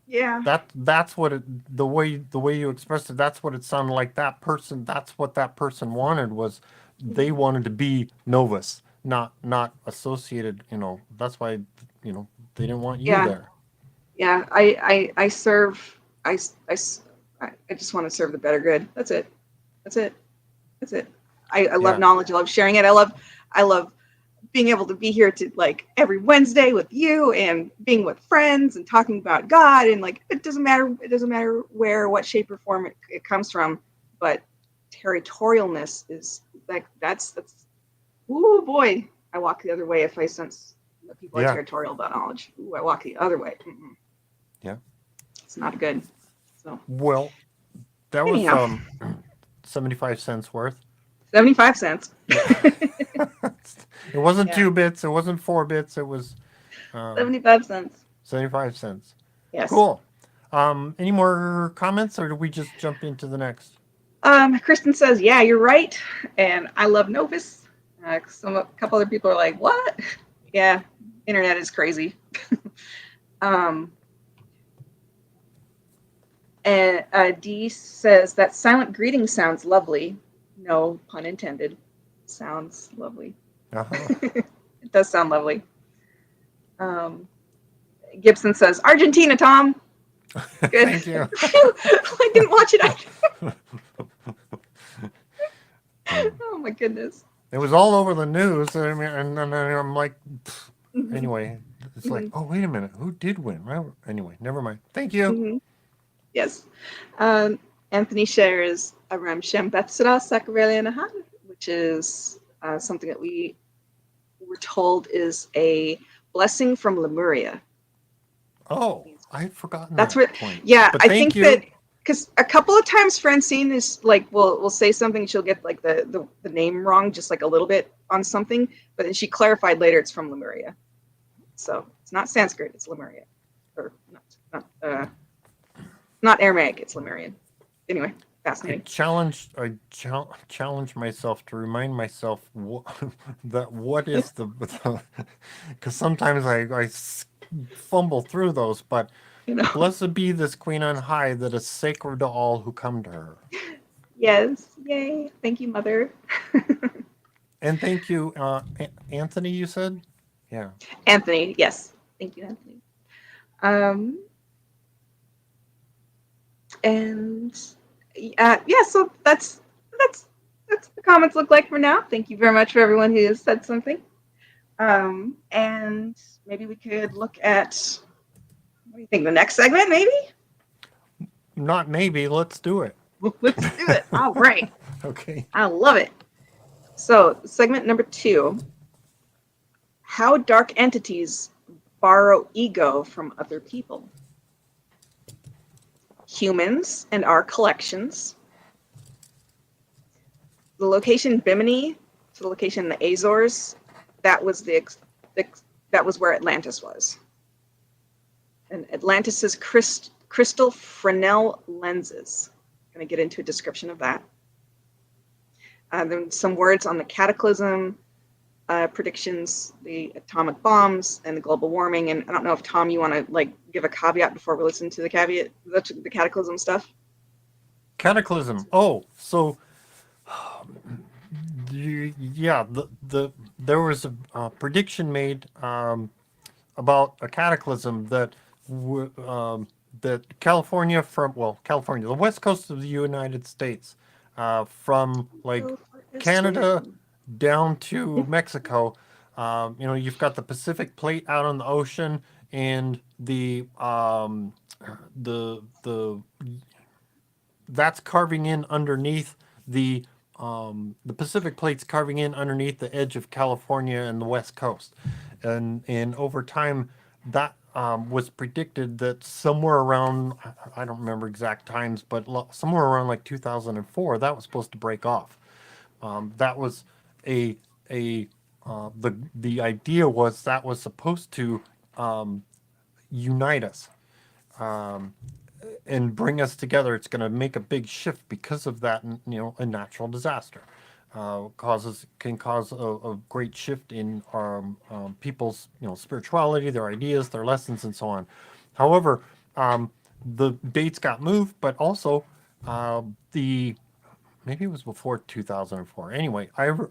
Yeah. That's what the way you expressed it. That's what it sounded like. That's what that person wanted was. They wanted to be Novus, not associated. That's why they didn't want you there. Yeah, I serve. I just want to serve the better good. That's it. I love knowledge. I love sharing it. I love being able to be here to every Wednesday with you and being with friends and talking about God and it doesn't matter where, what shape or form it comes from, but territorialness is that's ooh boy, I walk the other way if I sense that people are territorial about knowledge. Ooh, I walk the other way. Mm-mm. Yeah, it's not good. So well, that was 75 cents worth. 75 cents. It wasn't 2 bits. It wasn't 4 bits. It was 75 cents. 75 cents. Yes. Cool. Any more comments, or do we just jump into the next? Kristen says, yeah, you're right. And I love Novus. A couple other people are like, what? Yeah, internet is crazy. And Dee says, that silent greeting sounds lovely. No pun intended. Sounds lovely. Uh-huh. It does sound lovely. Gibson says, Argentina, Tom. Good. Thank you. I didn't watch it. Oh my goodness. It was all over the news. I mean, and I'm like, anyway, it's like, oh, wait a minute. Who did win? Well, anyway, never mind. Thank you. Mm-hmm. Yes. Anthony shares Aram Shem Bethsara Sakarelianaha, which is something that we were told is a blessing from Lemuria. Oh, I had forgotten that's that what. point. Yeah, but I think that because a couple of times Francine is will say something, she'll get the name wrong just a little bit on something, but then she clarified later it's from Lemuria. So it's not Sanskrit, it's Lemurian, or not Aramaic, it's Lemurian. Anyway, fascinating. I challenge myself to remind myself what is the because sometimes I fumble through those, but blessed be this queen on high that is sacred to all who come to her. Yes, yay! Thank you, Mother. And thank you, Anthony. You said, yeah. Anthony, yes. Thank you, Anthony. And so that's what the comments look like for now. Thank you very much for everyone who has said something. And maybe we could look at, what do you think, the next segment, maybe? Not maybe, let's do it. Let's do it. All right. Okay. I love it. So, segment number 2, how dark entities borrow ego from other people. Humans and our collections. the location Bimini, so the location in the Azores, that was that was where Atlantis was. And Atlantis's crystal Fresnel lenses. I'm going to get into a description of that. Then some words on the Cataclysm, predictions, the atomic bombs, and the global warming. And I don't know if Tom, you want to give a caveat before we listen to the Cataclysm stuff. Cataclysm. Oh, so yeah, there was a prediction made about a cataclysm that California, the west coast of the United States, from Canada down to Mexico. You've got the Pacific Plate out on the ocean, and that's carving in underneath the Pacific Plate's carving in underneath the edge of California and the west coast, and over time that was predicted that somewhere around, I don't remember exact times, but somewhere around like 2004, that was supposed to break off. That was the idea was that was supposed to unite us and bring us together. It's going to make a big shift because of that. A natural disaster can cause a great shift in people's spirituality, their ideas, their lessons, and so on. However, the dates got moved, but also maybe it was before 2004. Anyway,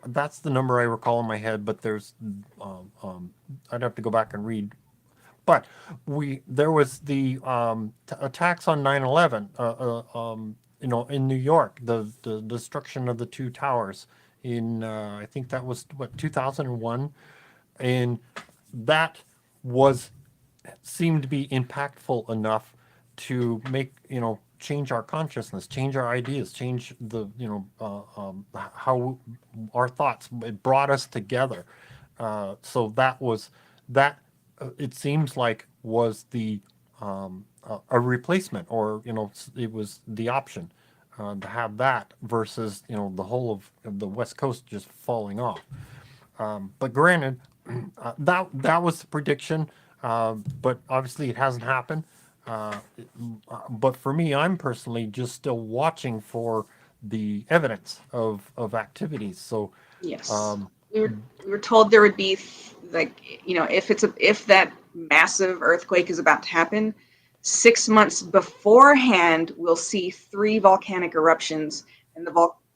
that's the number I recall in my head, but there's I'd have to go back and read. But there was the attacks on 9/11, in New York, the destruction of the two towers in I think that was 2001, and that seemed to be impactful enough to make change our consciousness, change our ideas, change the how our thoughts. It brought us together. So that it seems like was the a replacement, or it was the option to have that versus the whole of the West Coast just falling off. But granted, that was the prediction, but obviously it hasn't happened. But for me, I'm personally just still watching for the evidence of activities. So yes, we were told there would be if that massive earthquake is about to happen, 6 months beforehand we'll see 3 volcanic eruptions in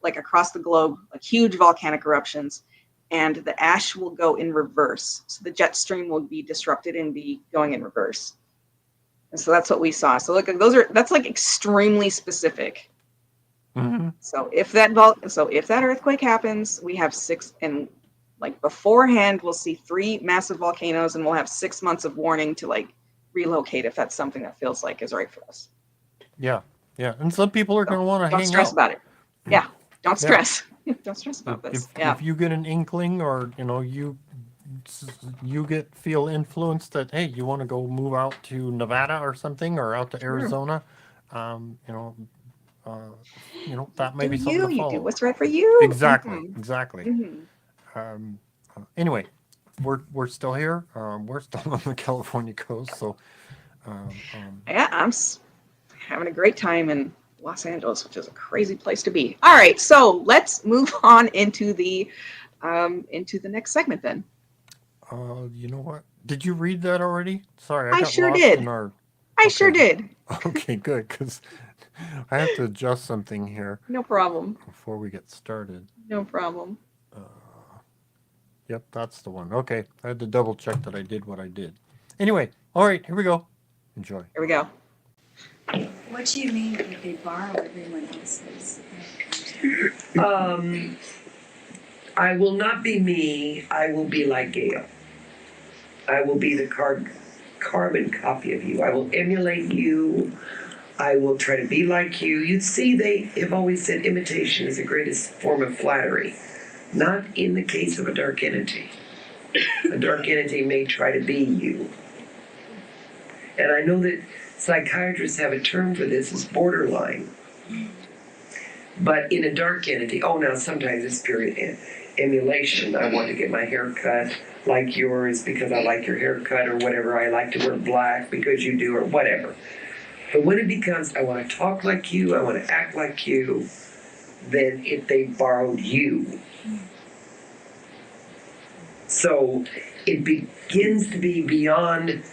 across the globe, huge volcanic eruptions, and the ash will go in reverse. So the jet stream will be disrupted and be going in reverse. And so that's what we saw. So that's extremely specific. Mm-hmm. So if that earthquake happens, we have 6, and beforehand we'll see 3 massive volcanoes, and we'll have 6 months of warning to relocate if that's something that feels like is right for us. Yeah. And some people are going to want to hang out. Don't stress about it. Yeah. Don't stress. Don't stress about this. If you get an inkling, or you feel influenced that, hey, you want to go move out to Nevada or something, or out to Arizona, that may be something to follow. You do what's right for you. Exactly. Mm-hmm. Exactly. Mm-hmm. Anyway, we're still here. We're still on the California coast, so yeah, I'm having a great time in Los Angeles, which is a crazy place to be. All right, so let's move on into the next segment then. You know what? Did you read that already? Sorry, I got sure lost did. in I sure did. Okay, good, because I have to adjust something here No problem. before we get started. No problem. Yep, that's the one. Okay, I had to double check that I did what I did. Anyway, all right, here we go. Enjoy. Here we go. What do you mean if they borrow everyone else's? I will not be me. I will be like Gail. I will be the carbon copy of you. I will emulate you. I will try to be like you. You'd see, they have always said imitation is the greatest form of flattery. Not in the case of a dark entity. A dark entity may try to be you. And I know that psychiatrists have a term for this, is borderline. But in a dark entity, now sometimes it's pure emulation. I want to get my hair cut like yours because I like your haircut, or whatever. I like to wear black because you do, or whatever. But when it becomes, I want to talk like you, I want to act like you, then they borrowed you. So it begins to be beyond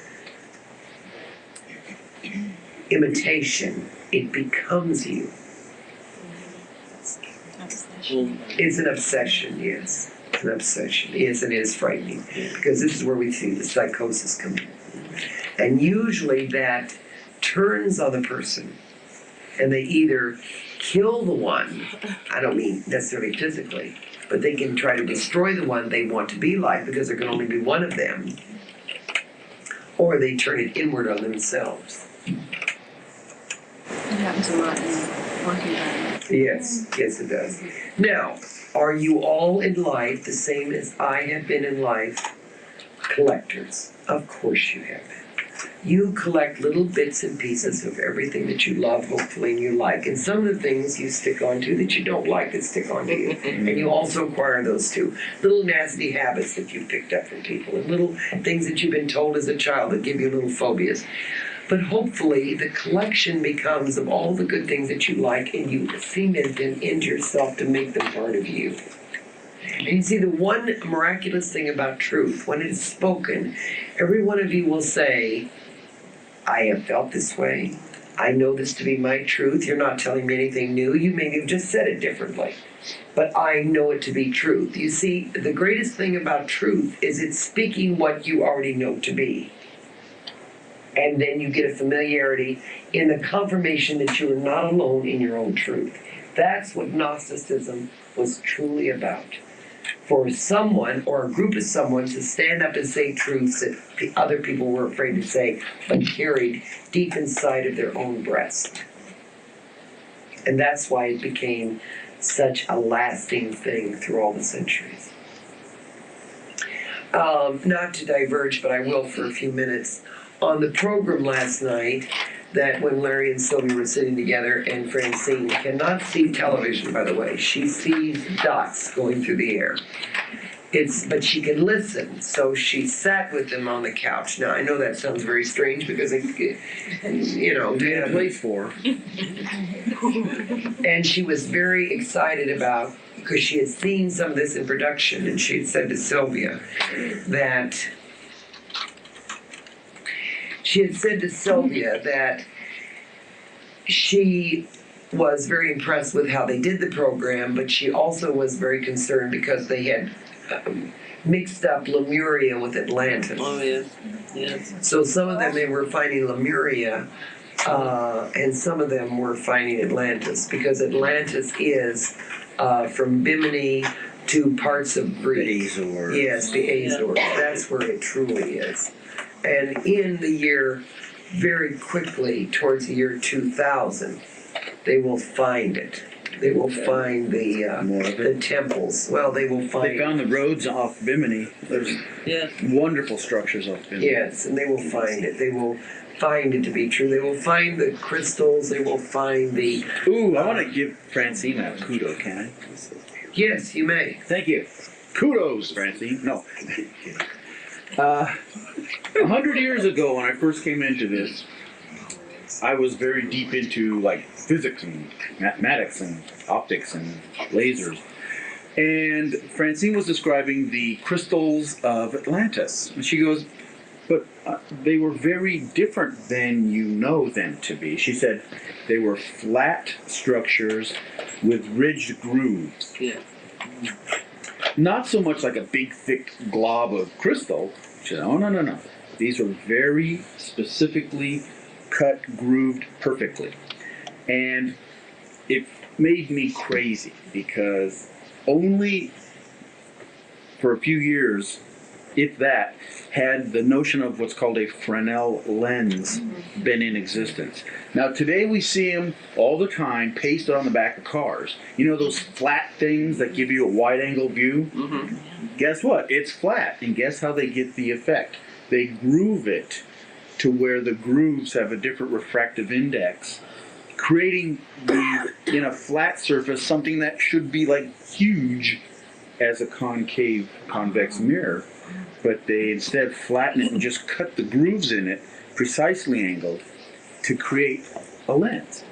imitation. It becomes you. It's an obsession, yes. It's an obsession. Yes, it is frightening. Because this is where we see the psychosis come in. And usually that turns on the person. And they either kill the one, I don't mean necessarily physically, but they can try to destroy the one they want to be like, because there can only be one of them. Or they turn it inward on themselves. It happens a lot in work environment. Yes, it does. Now, are you all in life the same as I have been in life? Collectors. Of course you have been. You collect little bits and pieces of everything that you love, hopefully, and you like. And some of the things you stick onto that you don't like that stick onto you. And you also acquire those too. Little nasty habits that you've picked up from people, and little things that you've been told as a child that give you little phobias. But hopefully the collection becomes of all the good things that you like, and you cement them into yourself to make them part of you. And you see, the one miraculous thing about truth, when it is spoken, every one of you will say, I have felt this way. I know this to be my truth. You're not telling me anything new. You maybe have just said it differently. But I know it to be truth. You see, the greatest thing about truth is it's speaking what you already know to be. And then you get a familiarity in the confirmation that you are not alone in your own truth. That's what Gnosticism was truly about. For someone or a group of someone to stand up and say truths that other people were afraid to say, but carried deep inside of their own breast. And that's why it became such a lasting thing through all the centuries. Not to diverge, but I will for a few minutes. On the program last night, that when Larry and Sylvia were sitting together, and Francine cannot see television, by the way. She sees dots going through the air. But she can listen, so she sat with them on the couch. Now, I know that sounds very strange because, Play for. And she was very excited about, because she had seen some of this in production, and she had said to Sylvia that she was very impressed with how they did the program, but she also was very concerned because they had mixed up Lemuria with Atlantis. Oh, yes. Yes. So some of them, they were finding Lemuria, and some of them were finding Atlantis, because Atlantis is from Bimini to parts of Greece. The Azores. Yes, the Azores. Yeah. That's where it truly is. And in the year, very quickly, towards the year 2000, they will find it. They will find the temples. Well, they will find... They found the roads off Bimini. There's wonderful structures off Bimini. Yes, and they will find it. They will find it to be true. They will find the crystals. They will find the... Ooh, I want to give Francine a kudo, can I? Yes, you may. Thank you. Kudos, Francine. No. 100 years ago, when I first came into this, I was very deep into physics and mathematics and optics and lasers. And Francine was describing the crystals of Atlantis. And she goes, but they were very different than you know them to be. She said they were flat structures with ridged grooves. Yeah. Not so much like a big, thick glob of crystal. She said, oh, no. These are very specifically cut, grooved perfectly. And it made me crazy because only for a few years, if that, had the notion of what's called a Fresnel lens been in existence. Now today we see them all the time pasted on the back of cars. You know those flat things that give you a wide angle view? Mm-hmm. Guess what? It's flat. And guess how they get the effect? They groove it to where the grooves have a different refractive index creating in a flat surface something that should be like huge as a concave convex mirror, but they instead flatten it and just cut the grooves in it precisely angled to create a lens.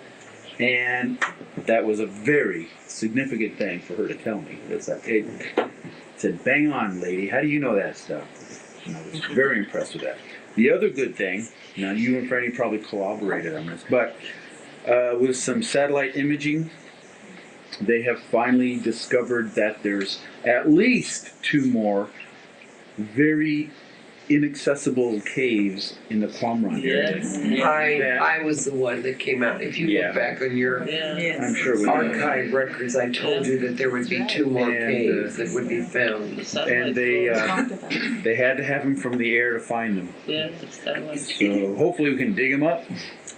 And that was a very significant thing for her to tell me. It said, bang on, lady, how do you know that stuff? And I was very impressed with that. The other good thing, now you and Freddie probably collaborated on this, but with some satellite imaging, they have finally discovered that there's at least 2 more very inaccessible caves in the Qumran area. I was the one that came out. If you look back on your I'm sure we archive records, I told you that there would be 2 more caves that would be found. And they had to have them from the air to find them. Yeah, the satellites. So hopefully we can dig them up.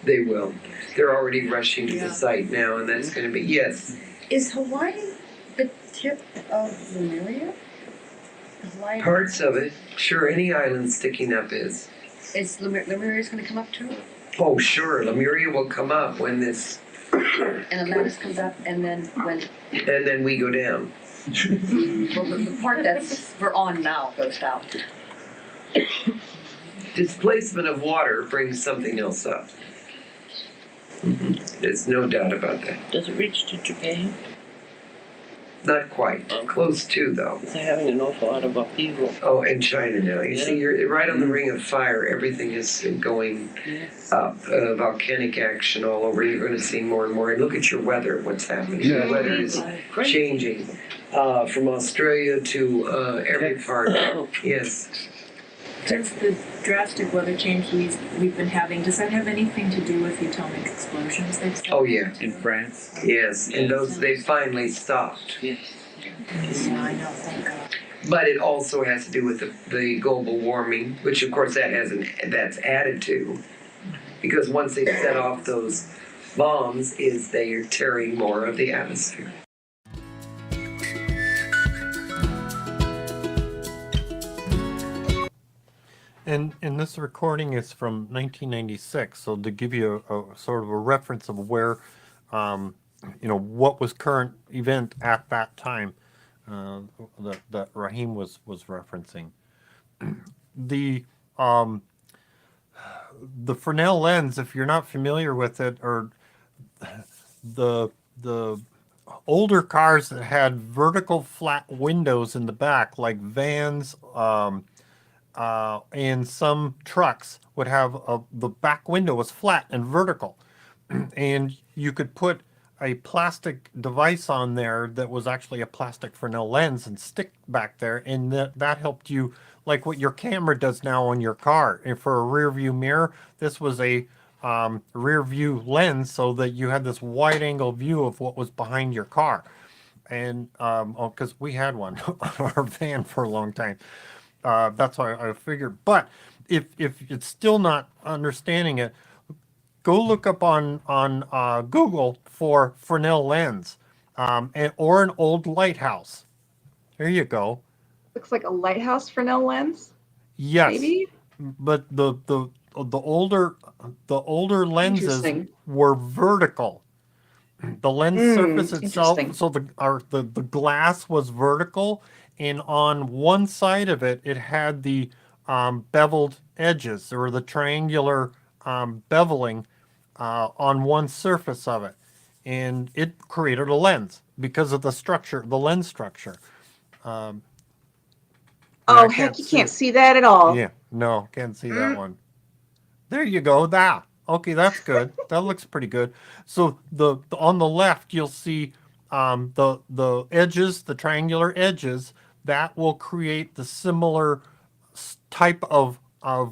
They will. They're already rushing to the site now, and that's going to be, yes. Is Hawaii the tip of Lemuria? Hawaii Parts of it. Sure, any island sticking up is. is Lemuria's going to come up too, Oh, sure. Lemuria will come up when this, and Atlantis comes up, and then when and then we go down. well, the part that's we're on now goes down. Displacement of water brings something else up. There's no doubt about that. Does it reach to Japan? Not quite. Close to, though. They're having an awful lot of upheaval. Oh, and China now. You see, you're right on the ring of fire. Everything is going up. Volcanic action all over. You're going to see more and more. And look at your weather. What's happening? Yeah. The weather is changing from Australia to every part. Yes. Since the drastic weather change we've been having, does that have anything to do with the atomic explosions they've started? Oh, yeah. In France? Yes. And those, they finally stopped. Yes. Yeah, I know, thank God. But it also has to do with the global warming, which of course that's added to, because once they set off those bombs, they are tearing more of the atmosphere. And this recording is from 1996, so to give you a sort of a reference of where, what was current event at that time, that Raheim was referencing. The Fresnel lens, if you're not familiar with it, or the older cars that had vertical flat windows in the back, like vans, and some trucks would have the back window was flat and vertical, and you could put a plastic device on there that was actually a plastic Fresnel lens and stick back there, and that helped you, like what your camera does now on your car. And for a rear view mirror, this was a rear view lens, so that you had this wide angle view of what was behind your car. And because we had one on our van for a long time. That's why I figured. But if it's still not understanding it, go look up on Google for Fresnel lens, or an old lighthouse. There you go. Looks like a lighthouse Fresnel lens. Yes, Maybe. but the older lenses were vertical. The lens surface itself, so the glass was vertical. And on one side of it, it had the beveled edges, or the triangular beveling on one surface of it. And it created a lens because of the structure, the lens structure. Oh, heck, you can't see that at all. Yeah, no, can't see that one. There you go, that. Okay, that's good. That looks pretty good. So the on the left, you'll see the edges, the triangular edges, that will create the similar type of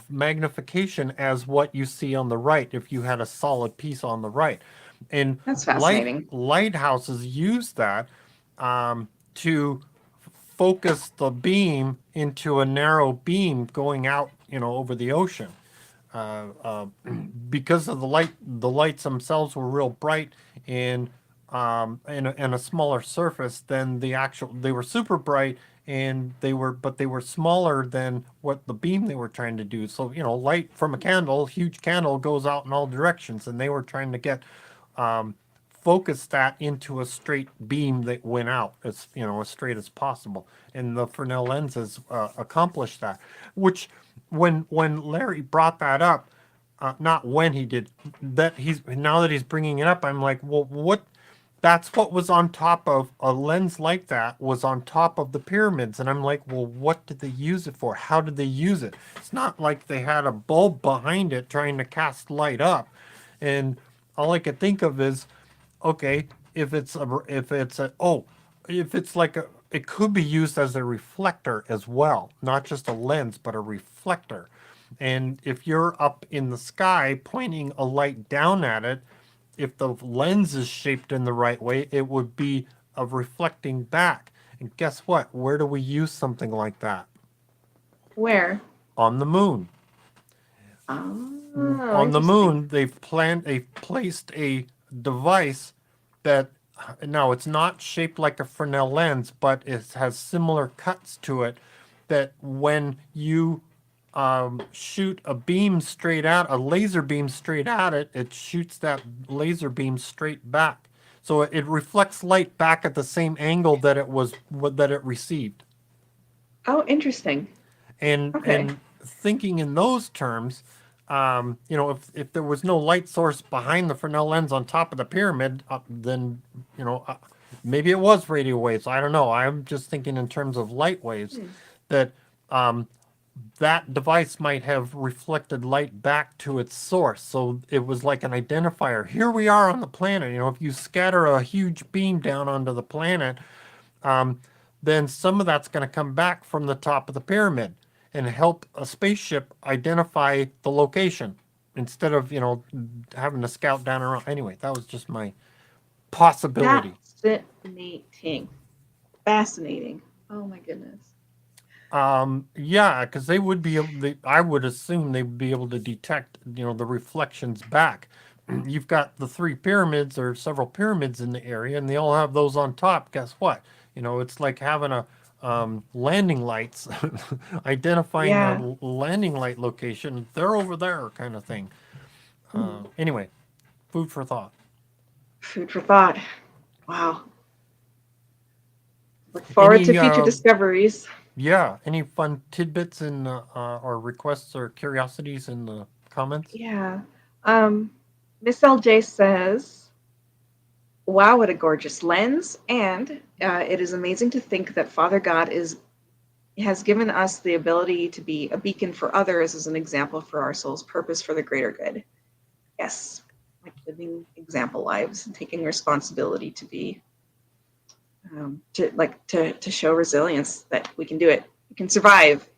magnification as what you see on the right if you had a solid piece on the right. And that's fascinating. Lighthouses use that to focus the beam into a narrow beam going out, over the ocean. Because of the lights themselves were real bright and a smaller surface than they were super bright, and they were smaller than what the beam they were trying to do. So light from a candle, huge candle, goes out in all directions, and they were trying to get focus that into a straight beam that went out as as straight as possible, and the Fresnel lenses accomplished that. Which, when Larry brought that up, not when he did that, now that he's bringing it up, I'm like, well, what? That's what was on top of a lens like that was on top of the pyramids, and I'm like, well, what did they use it for? How did they use it? It's not like they had a bulb behind it trying to cast light up, and all I could think of is, okay, if it's like it could be used as a reflector as well, not just a lens, but a reflector. And if you're up in the sky pointing a light down at it, if the lens is shaped in the right way, it would be of reflecting back. And guess what? Where do we use something like that? Where? On the moon. Oh, On the interesting. moon, they've placed a device that, now it's not shaped like a Fresnel lens, but it has similar cuts to it, that when you shoot a beam straight out, a laser beam straight at it, it shoots that laser beam straight back. So it reflects light back at the same angle that it received. Oh, interesting. And Okay. and thinking in those terms, if there was no light source behind the Fresnel lens on top of the pyramid, then maybe it was radio waves. I don't know. I'm just thinking in terms of light waves, that that device might have reflected light back to its source. So it was like an identifier. Here we are on the planet. If you scatter a huge beam down onto the planet, then some of that's going to come back from the top of the pyramid and help a spaceship identify the location instead of, having to scout down around. Anyway, that was just my possibility. Fascinating. Oh my goodness. Yeah, because they would be I would assume they would be able to detect, the reflections back. You've got the 3 pyramids or several pyramids in the area, and they all have those on top. Guess what? It's like having a landing lights, identifying a landing light location. They're over there, kind of thing. Anyway, food for thought. Food for thought. Wow. Look forward to future discoveries. Yeah. Any fun tidbits in or requests or curiosities in the comments? Yeah. Miss LJ says, wow, what a gorgeous lens. And it is amazing to think that Father God has given us the ability to be a beacon for others as an example for our soul's purpose for the greater good. Yes, like living example lives and taking responsibility to be, to show resilience that we can do it. We can survive.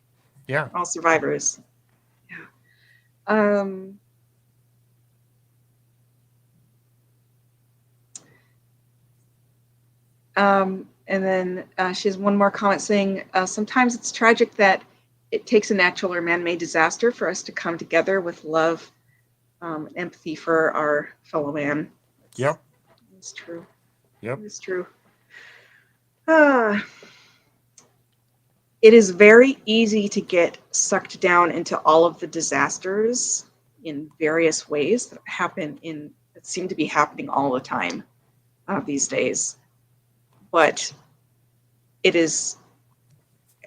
Yeah. All survivors. Yeah. And then she has one more comment saying, sometimes it's tragic that it takes a natural or man-made disaster for us to come together with love, empathy for our fellow man. Yep. It's true. Yep. It's true. It is very easy to get sucked down into all of the disasters in various ways that seem to be happening all the time these days. But it is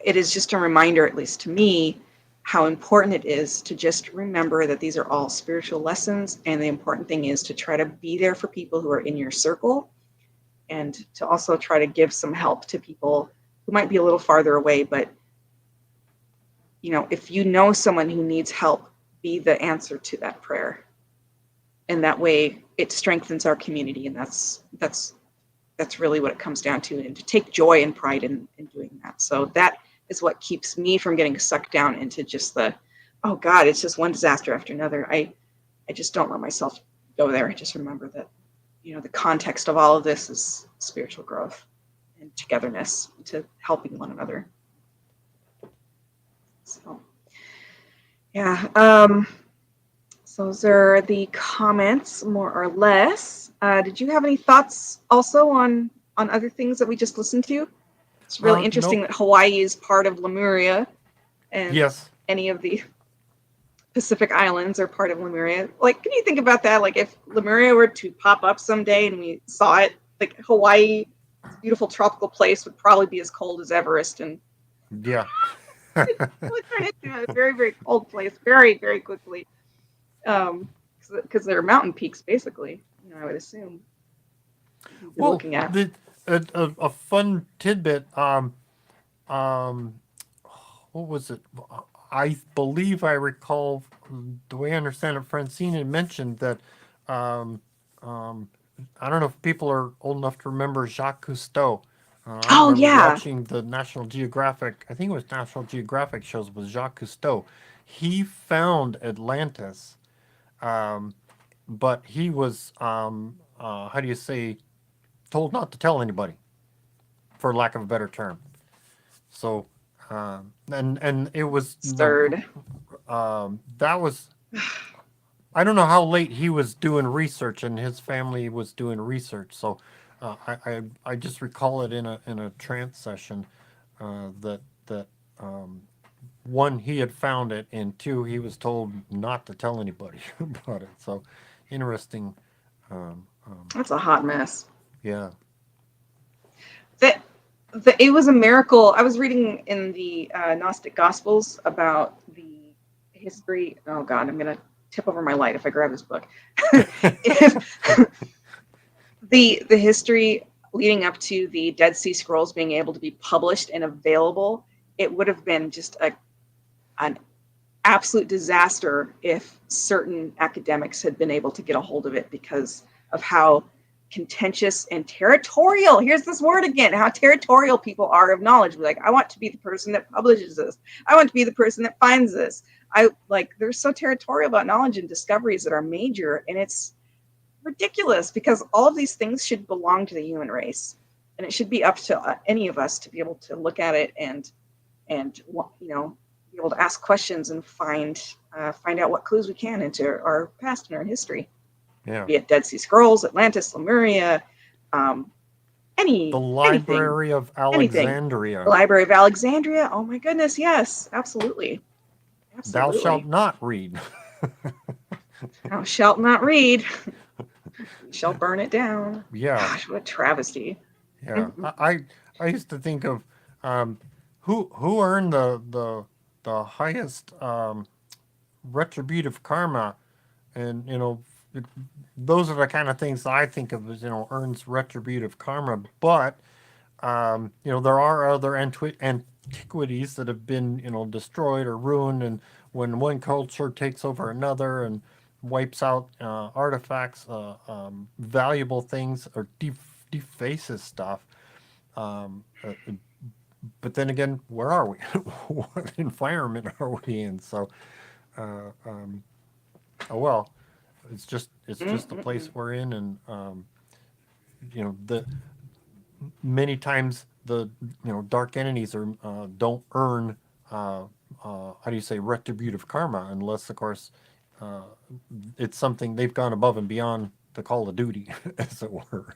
just a reminder, at least to me, how important it is to just remember that these are all spiritual lessons, and the important thing is to try to be there for people who are in your circle, and to also try to give some help to people who might be a little farther away. But if you know someone who needs help, be the answer to that prayer, and that way it strengthens our community, and that's really what it comes down to, and to take joy and pride in doing that. So that is what keeps me from getting sucked down into just oh God, it's just one disaster after another. I just don't let myself go there. I just remember that, the context of all of this is spiritual growth and togetherness, to helping one another. So, yeah. So those are the comments, more or less. Did you have any thoughts also on other things that we just listened to? It's really interesting that Hawaii is part of Lemuria, and yes, any of the Pacific Islands are part of Lemuria. Like, can you think about that? Like, if Lemuria were to pop up someday and we saw it, like Hawaii, this beautiful tropical place, would probably be as cold as Everest, and Yeah. really turn into a very, very cold place very, very quickly. Because they're mountain peaks, basically. I would assume. You'd be Well, looking at. a fun tidbit. What was it? I believe I recall the way I understand it. Francine had mentioned that. I don't know if people are old enough to remember Jacques Cousteau. I Oh remember yeah, watching the National Geographic. I think it was National Geographic shows with Jacques Cousteau. He found Atlantis, um, but he was how do you say, told not to tell anybody, for lack of a better term. So, and it was third. that was, I don't know how late he was doing research and his family was doing research. So, I just recall it in a trance session, that one, he had found it, and two, he was told not to tell anybody about it. So interesting. That's a hot mess. Yeah. That it was a miracle. I was reading in the Gnostic Gospels about the history. Oh God, I'm gonna tip over my light if I grab this book. If the history leading up to the Dead Sea Scrolls being able to be published and available, it would have been just an absolute disaster if certain academics had been able to get a hold of it, because of how contentious and territorial, here's this word again, how territorial people are of knowledge. Like, I want to be the person that publishes this. I want to be the person that finds this. They're so territorial about knowledge and discoveries that are major, and it's ridiculous, because all of these things should belong to the human race, and it should be up to any of us to be able to look at it and be able to ask questions and find out what clues we can into our past and our history. Yeah. Be it Dead Sea Scrolls, Atlantis, Lemuria, The Library of anything. Alexandria. The Library of Alexandria. Oh my goodness, yes, absolutely. Thou shalt not read. Thou shalt not read. You shall burn it down. Yeah. Gosh, what a travesty. Yeah. I used to think of who earned the highest retributive karma, and those are the kind of things that I think of as earns retributive karma. But there are other antiquities that have been destroyed or ruined, and when one culture takes over another and wipes out artifacts, valuable things, or defaces stuff. But then again, where are we? What environment are we in? So, oh well, it's just the place we're in, and the many times the dark entities are don't earn how do you say, retributive karma, unless of course it's something they've gone above and beyond the call of duty, as it were.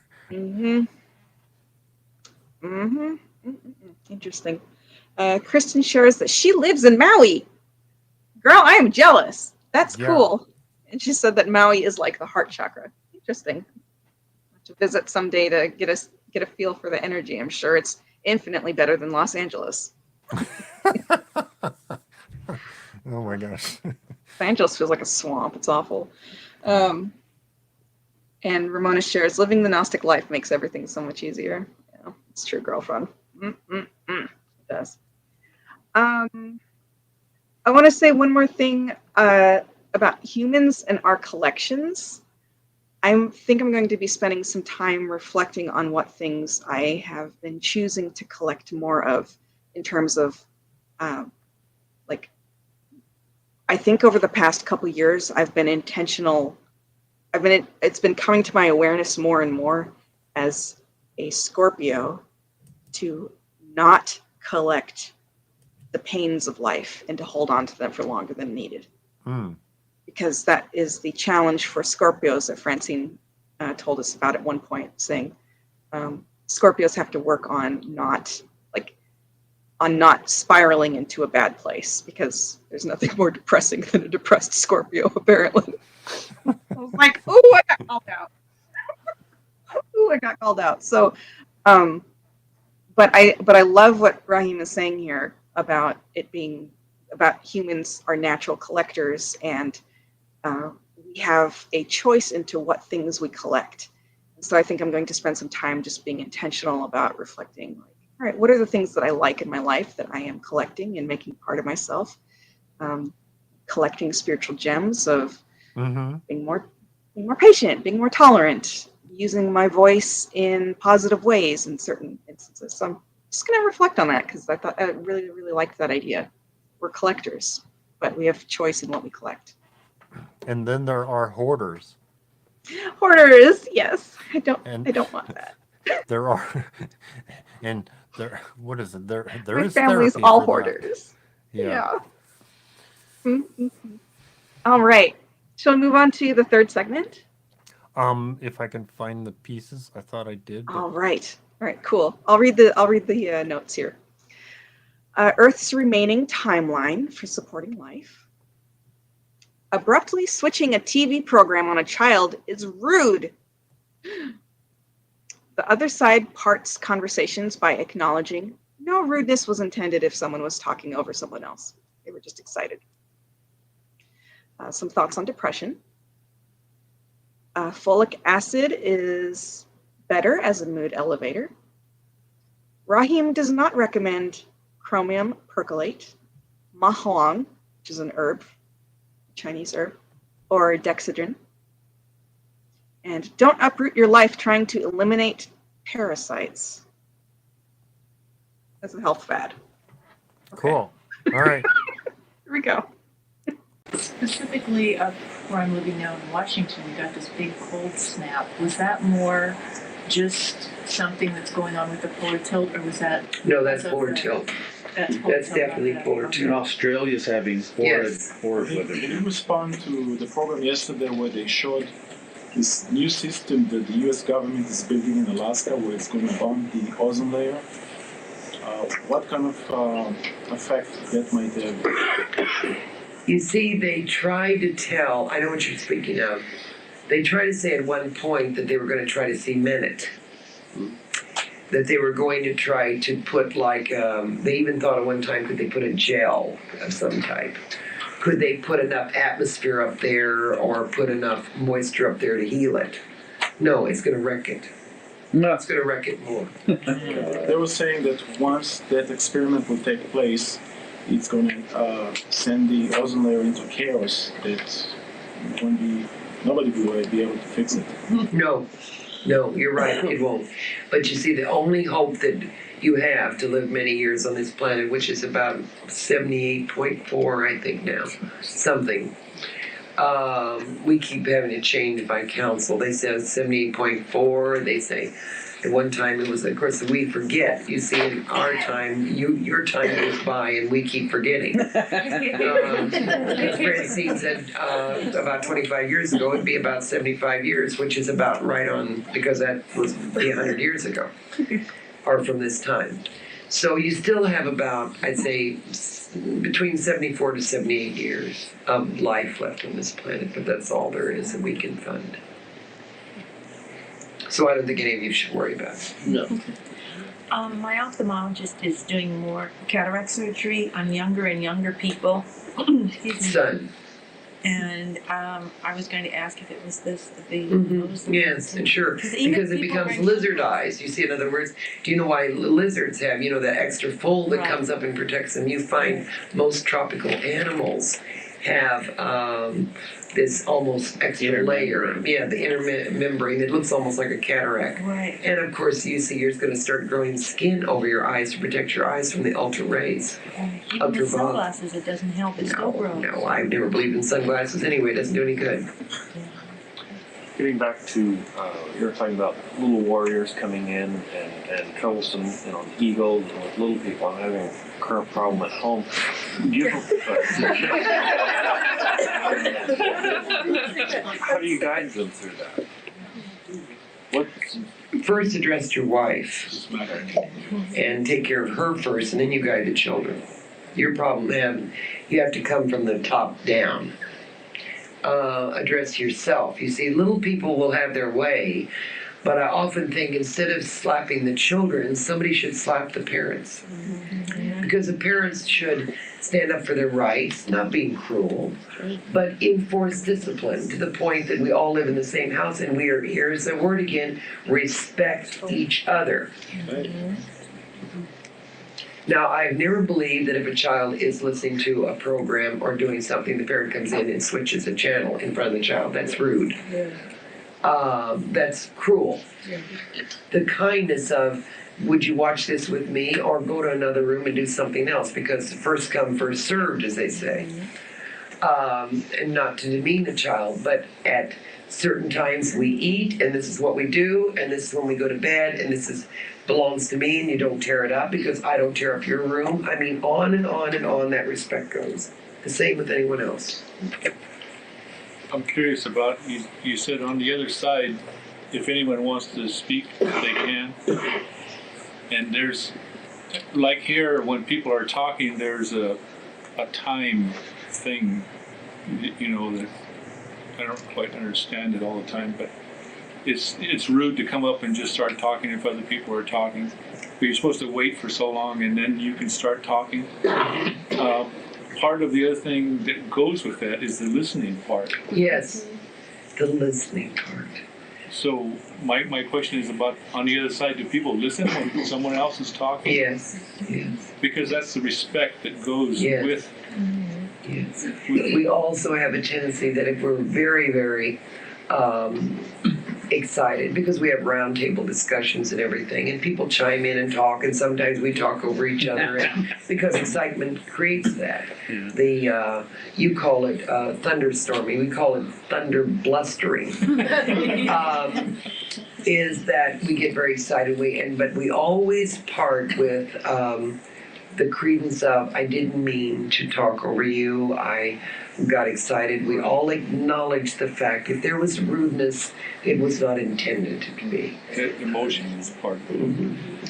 Interesting. Kristen shares that she lives in Maui. Girl, I am jealous. That's cool. And she said that Maui is like the heart chakra. Interesting. To visit someday to get a feel for the energy. I'm sure it's infinitely better than Los Angeles. Oh my gosh. Los Angeles feels like a swamp. It's awful. And Ramona shares, living the Gnostic life makes everything so much easier. Yeah, it's true, girlfriend. It does. I want to say one more thing about humans and our collections. I think I'm going to be spending some time reflecting on what things I have been choosing to collect more of, in terms of I think over the past couple of years, I've been intentional. It's been coming to my awareness more and more as a Scorpio to not collect the pains of life and to hold on to them for longer than needed. Because that is the challenge for Scorpios that Francine told us about at one point, saying Scorpios have to work on not on not spiraling into a bad place, because there's nothing more depressing than a depressed Scorpio, apparently. I was like, ooh, I got called out. Ooh, I got called out. So, but I love what Raheim is saying here about it being about humans are natural collectors, and we have a choice into what things we collect. So I think I'm going to spend some time just being intentional about reflecting, like, all right, what are the things that I like in my life that I am collecting and making part of myself? Collecting spiritual gems of being more patient, being more tolerant, using my voice in positive ways in certain instances. So I'm just going to reflect on that, because I thought I really, really liked that idea. We're collectors, but we have choice in what we collect. And then there are hoarders. Hoarders, yes. I don't want that. There are, and there. What is it? There My is family's therapy all for hoarders. that. Yeah. Mm-hmm. All right. Shall we move on to the third segment? If I can find the pieces, I thought I did. But... All right. Cool. I'll read the notes here. Earth's remaining timeline for supporting life. Abruptly switching a TV program on a child is rude. The other side parts conversations by acknowledging no rudeness was intended if someone was talking over someone else. They were just excited. Some thoughts on depression. Folic acid is better as a mood elevator. Raheim does not recommend chromium percolate, mahuang, which is an herb, Chinese herb, or dexedrine. And don't uproot your life trying to eliminate parasites. That's a health fad. Okay. Cool. All right. Here we go. Specifically up where I'm living now in Washington, we got this big cold snap. Was that more just something that's going on with the polar tilt, or was that... No, that's polar tilt. That's definitely polar And tilt. Australia's having horrid weather. Did you respond to the program yesterday where they showed this new system that the U.S. government is building in Alaska, where it's going to bond the ozone layer? What kind of effect that might have? You see, they tried to tell, I know what you're speaking of, they tried to say at one point that they were going to try to cement it. That they were going to try to put they even thought at one time, could they put a gel of some type? Could they put enough atmosphere up there or put enough moisture up there to heal it? No, it's going to wreck it. No, it's going to wreck it more. They were saying that once that experiment will take place, it's going to send the ozone layer into chaos. That nobody will be able to fix it. No, you're right, it won't. But you see, the only hope that you have to live many years on this planet, which is about 78.4, I think now, something. We keep having it changed by council. They say 78.4, they say at one time it was, of course, we forget. You see, in our time, your time goes by and we keep forgetting. Francine said about 25 years ago, it'd be about 75 years, which is about right on, because that was 100 years ago, or from this time. So you still have about, I'd say, between 74 to 78 years of life left on this planet, but that's all there is that we can fund. So I don't think any of you should worry about it. No. My ophthalmologist is doing more cataract surgery on younger and younger people. Son. And I was going to ask if it was Yes, and sure, because it becomes lizard eyes. You see, in other words, do you know why lizards have, that extra fold that comes up and protects them? You find most tropical animals have this almost extra layer, the inner membrane. It looks almost like a cataract. Right. And of course, you see, you're going to start growing skin over your eyes to protect your eyes from the ultra rays. Even with sunglasses, it doesn't help. It still grows. No, I've never believed in sunglasses anyway. It doesn't do any good. Getting back to, you were talking about little warriors coming in and troublesome, egos and with little people. I'm having a current problem at home. Do you have how do you guide them through that? first address your wife and take care of her first, and then you guide the children. Your problem you have to come from the top down. Address yourself. You see, little people will have their way, but I often think instead of slapping the children, somebody should slap the parents. Because the parents should stand up for their rights, not being cruel, but enforce discipline to the point that we all live in the same house and we are, here's the word again, respect each other. Now, I've never believed that if a child is listening to a program or doing something, the parent comes in and switches a channel in front of the child. That's rude. That's cruel. The kindness of, would you watch this with me or go to another room and do something else? Because first come, first served, as they say. And not to demean a child, but at certain times we eat, and this is what we do, and this is when we go to bed, and this belongs to me, and you don't tear it up because I don't tear up your room. I mean, on and on and on that respect goes. The same with anyone else. I'm curious about, you said on the other side, if anyone wants to speak, they can. And there's, like here, when people are talking, there's a time thing, you know, that I don't quite understand it all the time, but it's rude to come up and just start talking if other people are talking. But you're supposed to wait for so long and then you can start talking. Part of the other thing that goes with that is the listening part. Yes, the listening part. So my question is about, on the other side, do people listen when someone else is talking? Yes. Because that's the respect that goes with. Yes. We also have a tendency that if we're very, very excited, because we have roundtable discussions and everything, and people chime in and talk, and sometimes we talk over each other, and because excitement creates that. You call it thunderstorming, we call it thunder blustering. Is that we get very excited, but we always part with the credence of, I didn't mean to talk over you, I got excited. We all acknowledge the fact if there was rudeness, it was not intended to be. Emotion is part of it.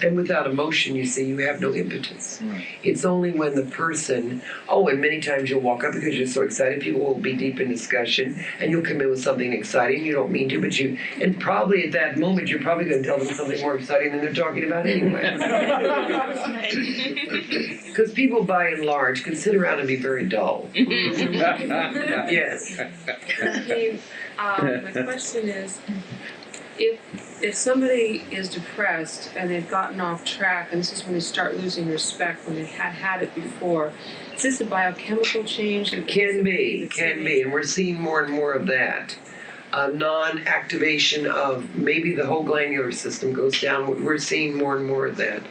And without emotion, you see, you have no impetus. It's only when the person, and many times you'll walk up because you're so excited, people will be deep in discussion, and you'll come in with something exciting, you don't mean to, and probably at that moment, you're probably going to tell them something more exciting than they're talking about anyway. Because people, by and large, can sit around and be very dull. Yes. My question is, if somebody is depressed and they've gotten off track, and this is when they start losing respect when they had it before, is this a biochemical change? It can be, and we're seeing more and more of that. Non-activation of maybe the whole glandular system goes down. We're seeing more and more of that.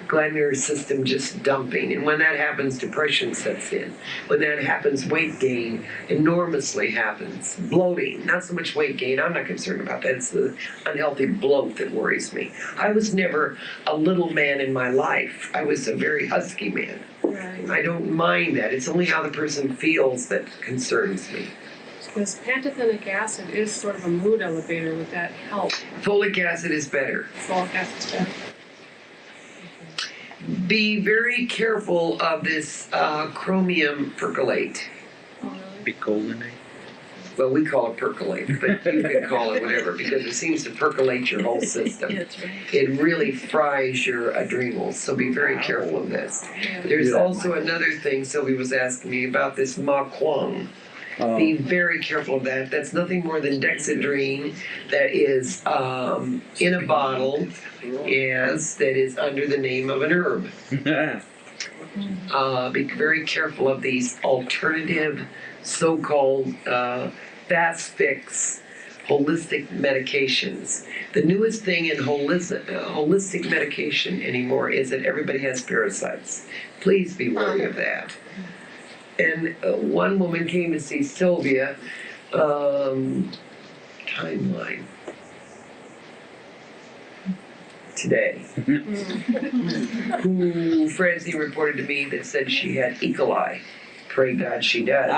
Glandular system just dumping, and when that happens, depression sets in. When that happens, weight gain enormously happens. Bloating, not so much weight gain, I'm not concerned about that. It's the unhealthy bloat that worries me. I was never a little man in my life. I was a very husky man. Right. I don't mind that. It's only how the person feels that concerns me. Because pantothenic acid is sort of a mood elevator. Would that help? Folic acid is better. Folic acid is better. Be very careful of this chromium percolate. Bicolinate? Well, we call it percolate, but you can call it whatever because it seems to percolate your whole system. It really fries your adrenals, so be very careful of this. There's also another thing Sylvia was asking me about, this ma quang. Be very careful of that. That's nothing more than dexedrine that is in a bottle, that is under the name of an herb. Be very careful of these alternative, so-called fast fix, holistic medications. The newest thing in holistic medication anymore is that everybody has parasites. Please be wary of that. And one woman came to see Sylvia, timeline, today, who Francine reported to me that said she had E. coli. Pray God she does.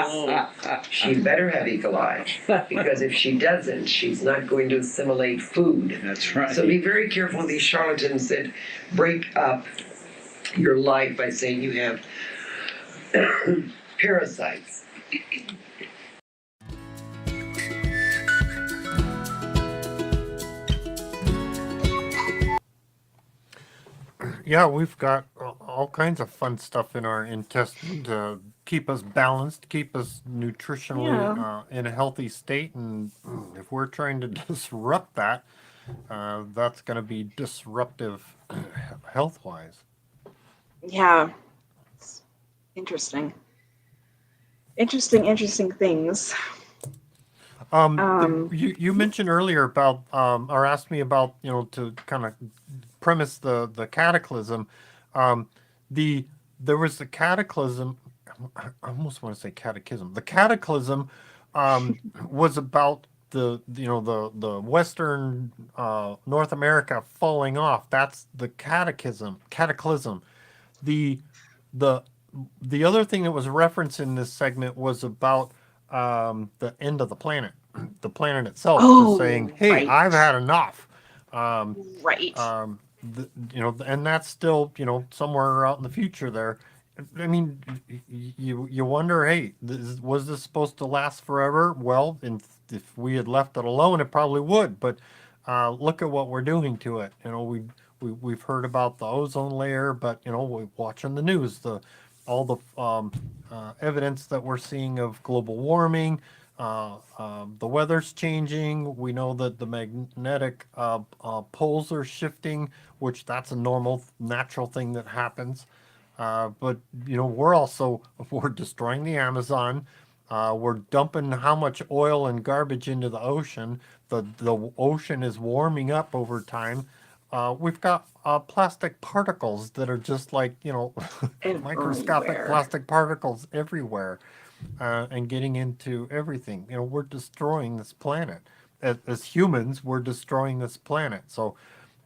She better have E. coli, because if she doesn't, she's not going to assimilate food. That's right. So be very careful of these charlatans that break up your life by saying you have parasites. Yeah, we've got all kinds of fun stuff in our intestine to keep us balanced, keep us nutritionally in a healthy state. And if we're trying to disrupt that, that's going to be disruptive health-wise. Yeah. It's interesting. Interesting things. You mentioned earlier about, or asked me about, to kind of premise the cataclysm. There was the cataclysm. I almost want to say catechism. The cataclysm was about the Western North America falling off. That's the cataclysm. The other thing that was referenced in this segment was about the end of the planet itself, just saying, hey, right. I've had enough. Right. And that's still, somewhere out in the future there. I mean, you wonder, hey, was this supposed to last forever? Well, if we had left it alone, it probably would. But look at what we're doing to it. We've heard about the ozone layer, but we're watching the news, all the evidence that we're seeing of global warming. The weather's changing. We know that the magnetic poles are shifting, which that's a normal, natural thing that happens. But we're destroying the Amazon. We're dumping how much oil and garbage into the ocean. The ocean is warming up over time. We've got plastic particles that are just like, microscopic plastic particles everywhere. And getting into everything. We're destroying this planet. As humans, we're destroying this planet. So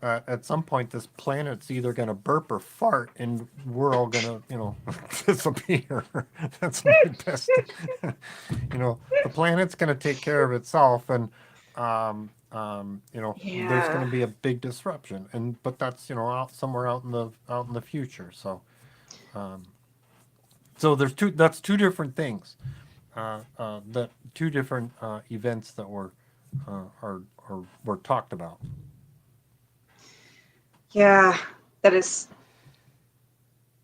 at some point, this planet's either going to burp or fart, and we're all going to, disappear. That's my best. The planet's going to take care of itself, and there's going to be a big disruption. But that's somewhere out in the future. So. So that's two different things, that two different events that were talked about. Yeah, that is,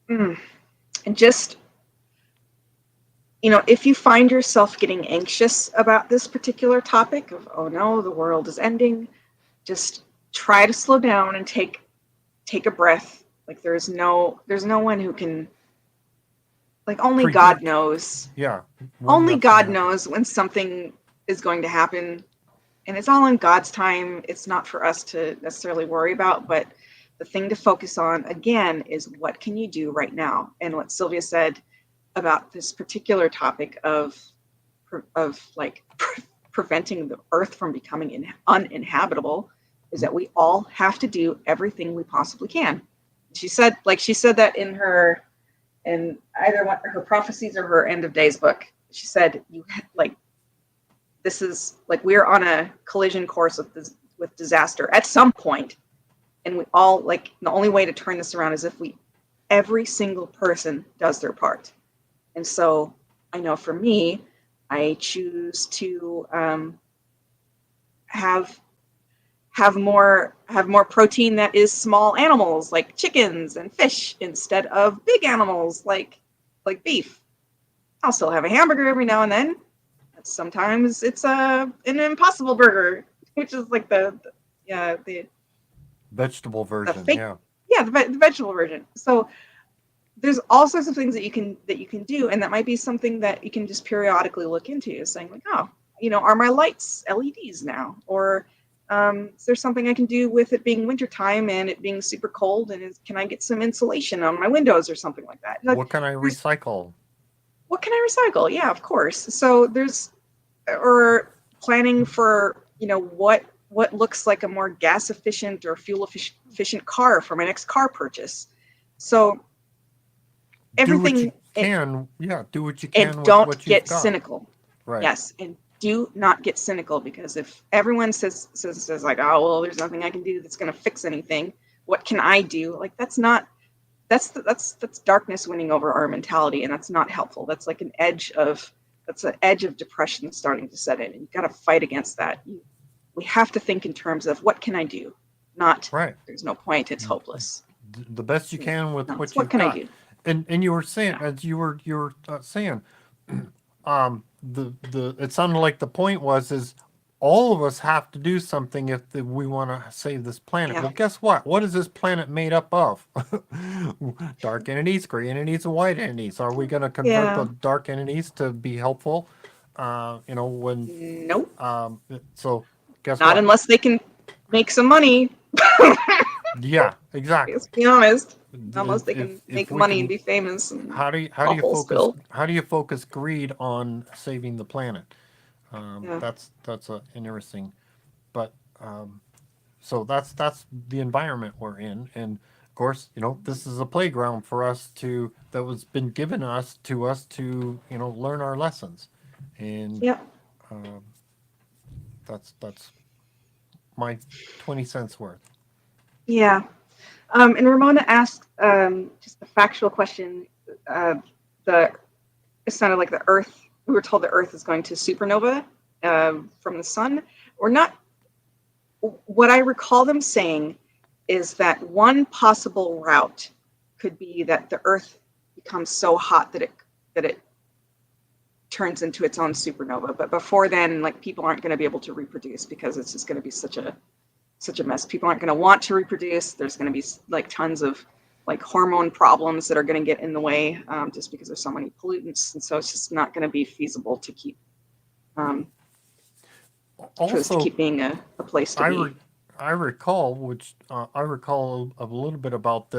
and just, if you find yourself getting anxious about this particular topic of, oh no, the world is ending, just try to slow down and take a breath. Like there's no one who can. Like only God knows. Yeah. Only God knows when something is going to happen. And it's all in God's time. It's not for us to necessarily worry about. But the thing to focus on, again, is what can you do right now? And what Sylvia said about this particular topic of preventing the earth from becoming uninhabitable is that we all have to do everything we possibly can. She said that in her... in either one, her prophecies or her end of days book, she said, this is we're on a collision course with disaster at some point, and we all the only way to turn this around is if every single person does their part. And so I know for me, I choose to have more protein that is small animals like chickens and fish instead of big animals like beef. I'll still have a hamburger every now and then. Sometimes it's an Impossible Burger, which is like the vegetable version. The vegetable version. So there's all sorts of things that you can do, and that might be something that you can just periodically look into, saying are my lights LEDs now, or is there something I can do with it being wintertime and it being super cold, and can I get some insulation on my windows or something like that? What can I recycle? Yeah, of course. So or planning for, what looks like a more gas efficient or fuel efficient car for my next car purchase. So everything can. Yeah, do what you can And with don't what you've get got. cynical. Right. Yes, and do not get cynical, because if everyone says like, oh well, there's nothing I can do that's going to fix anything. What can I do? Like that's darkness winning over our mentality, and that's not helpful. That's like an edge of depression starting to set in, and you got to fight against that. We have to think in terms of what can I do, not right. There's no point. It's hopeless. The best you can with No, what it's you've what can I got. do? And you were saying, Yeah. as you were saying, it sounded like the point was all of us have to do something if we want to save this planet. Yeah. Well, guess what? What is this planet made up of? Dark entities, gray entities, and white entities. Are we going to convert the dark entities to be helpful? When Nope. So guess Not what? unless they can make some money. Yeah, exactly. Let's be honest. Unless they can If make we money can- and be famous. And how do you awful focus still. how do you focus greed on saving the planet? Yeah. That's a interesting, but so that's the environment we're in, and of course this is a playground for us that was been given to us to learn our lessons, and Yep. that's my 20 cents worth. Yeah. And Ramona asked just a factual question. It sounded like the Earth. We were told the Earth is going to supernova from the sun. Or not. What I recall them saying is that one possible route could be that the Earth becomes so hot that it turns into its own supernova. But before then, like, people aren't going to be able to reproduce because it's just going to be such a mess. People aren't going to want to reproduce. There's going to be like tons of like hormone problems that are going to get in the way just because there's so many pollutants, and so it's just not going to be feasible to keep Also, to keep being a place to be. I recall a little bit about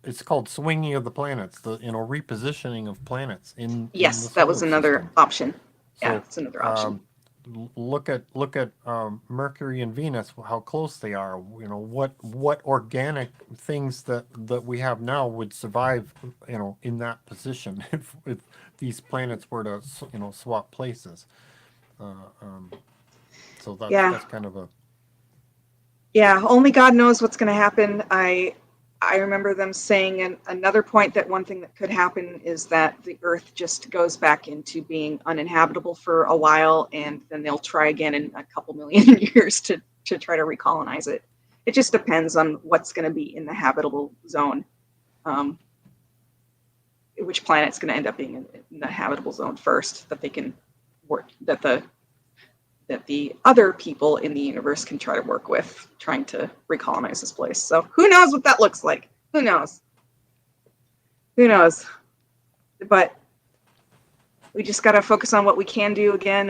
it's called swinging of the planets, the repositioning of planets in Yes, the that was solar another system. option. So, Yeah, it's another option. Look at Mercury and Venus, how close they are. What organic things that we have now would survive in that position if these planets were to swap places. So that's kind of a only God knows what's going to happen. I remember them saying another point that one thing that could happen is that the Earth just goes back into being uninhabitable for a while, and then they'll try again in a couple million years to try to recolonize it. It just depends on what's going to be in the habitable zone. Which planet's going to end up being in the habitable zone first, that they can work, that the other people in the universe can try to work with, trying to recolonize this place. So who knows what that looks like? Who knows? But we just got to focus on what we can do again.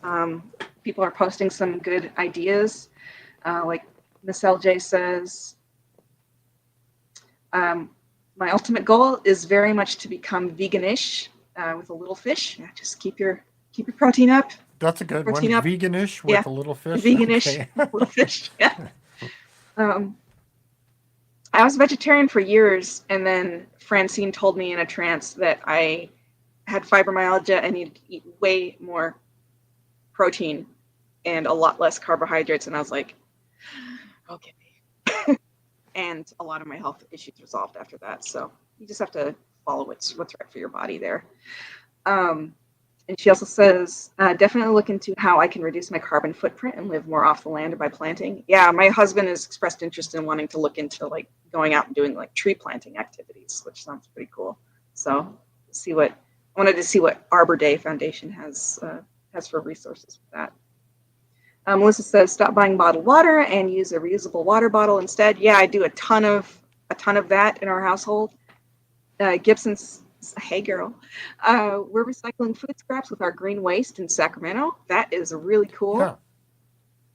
And people are posting some good ideas. Like Miss LJ says, my ultimate goal is very much to become veganish with a little fish. Yeah, just keep your protein up. That's a good one. Protein up. Veganish with a little fish. Veganish, Okay. little fish. Yeah. I was vegetarian for years, and then Francine told me in a trance that I had fibromyalgia and needed to eat way more protein and a lot less carbohydrates. And I was like, okay. And a lot of my health issues resolved after that. So you just have to follow what's right for your body there. And she also says, definitely look into how I can reduce my carbon footprint and live more off the land by planting. Yeah, my husband has expressed interest in wanting to look into like going out and doing like tree planting activities, which sounds pretty cool. So I wanted to see what Arbor Day Foundation has for resources for that. Melissa says, stop buying bottled water and use a reusable water bottle instead. Yeah, I do a ton of that in our household. Gibson's, hey girl, we're recycling food scraps with our green waste in Sacramento. That is really cool. Yeah.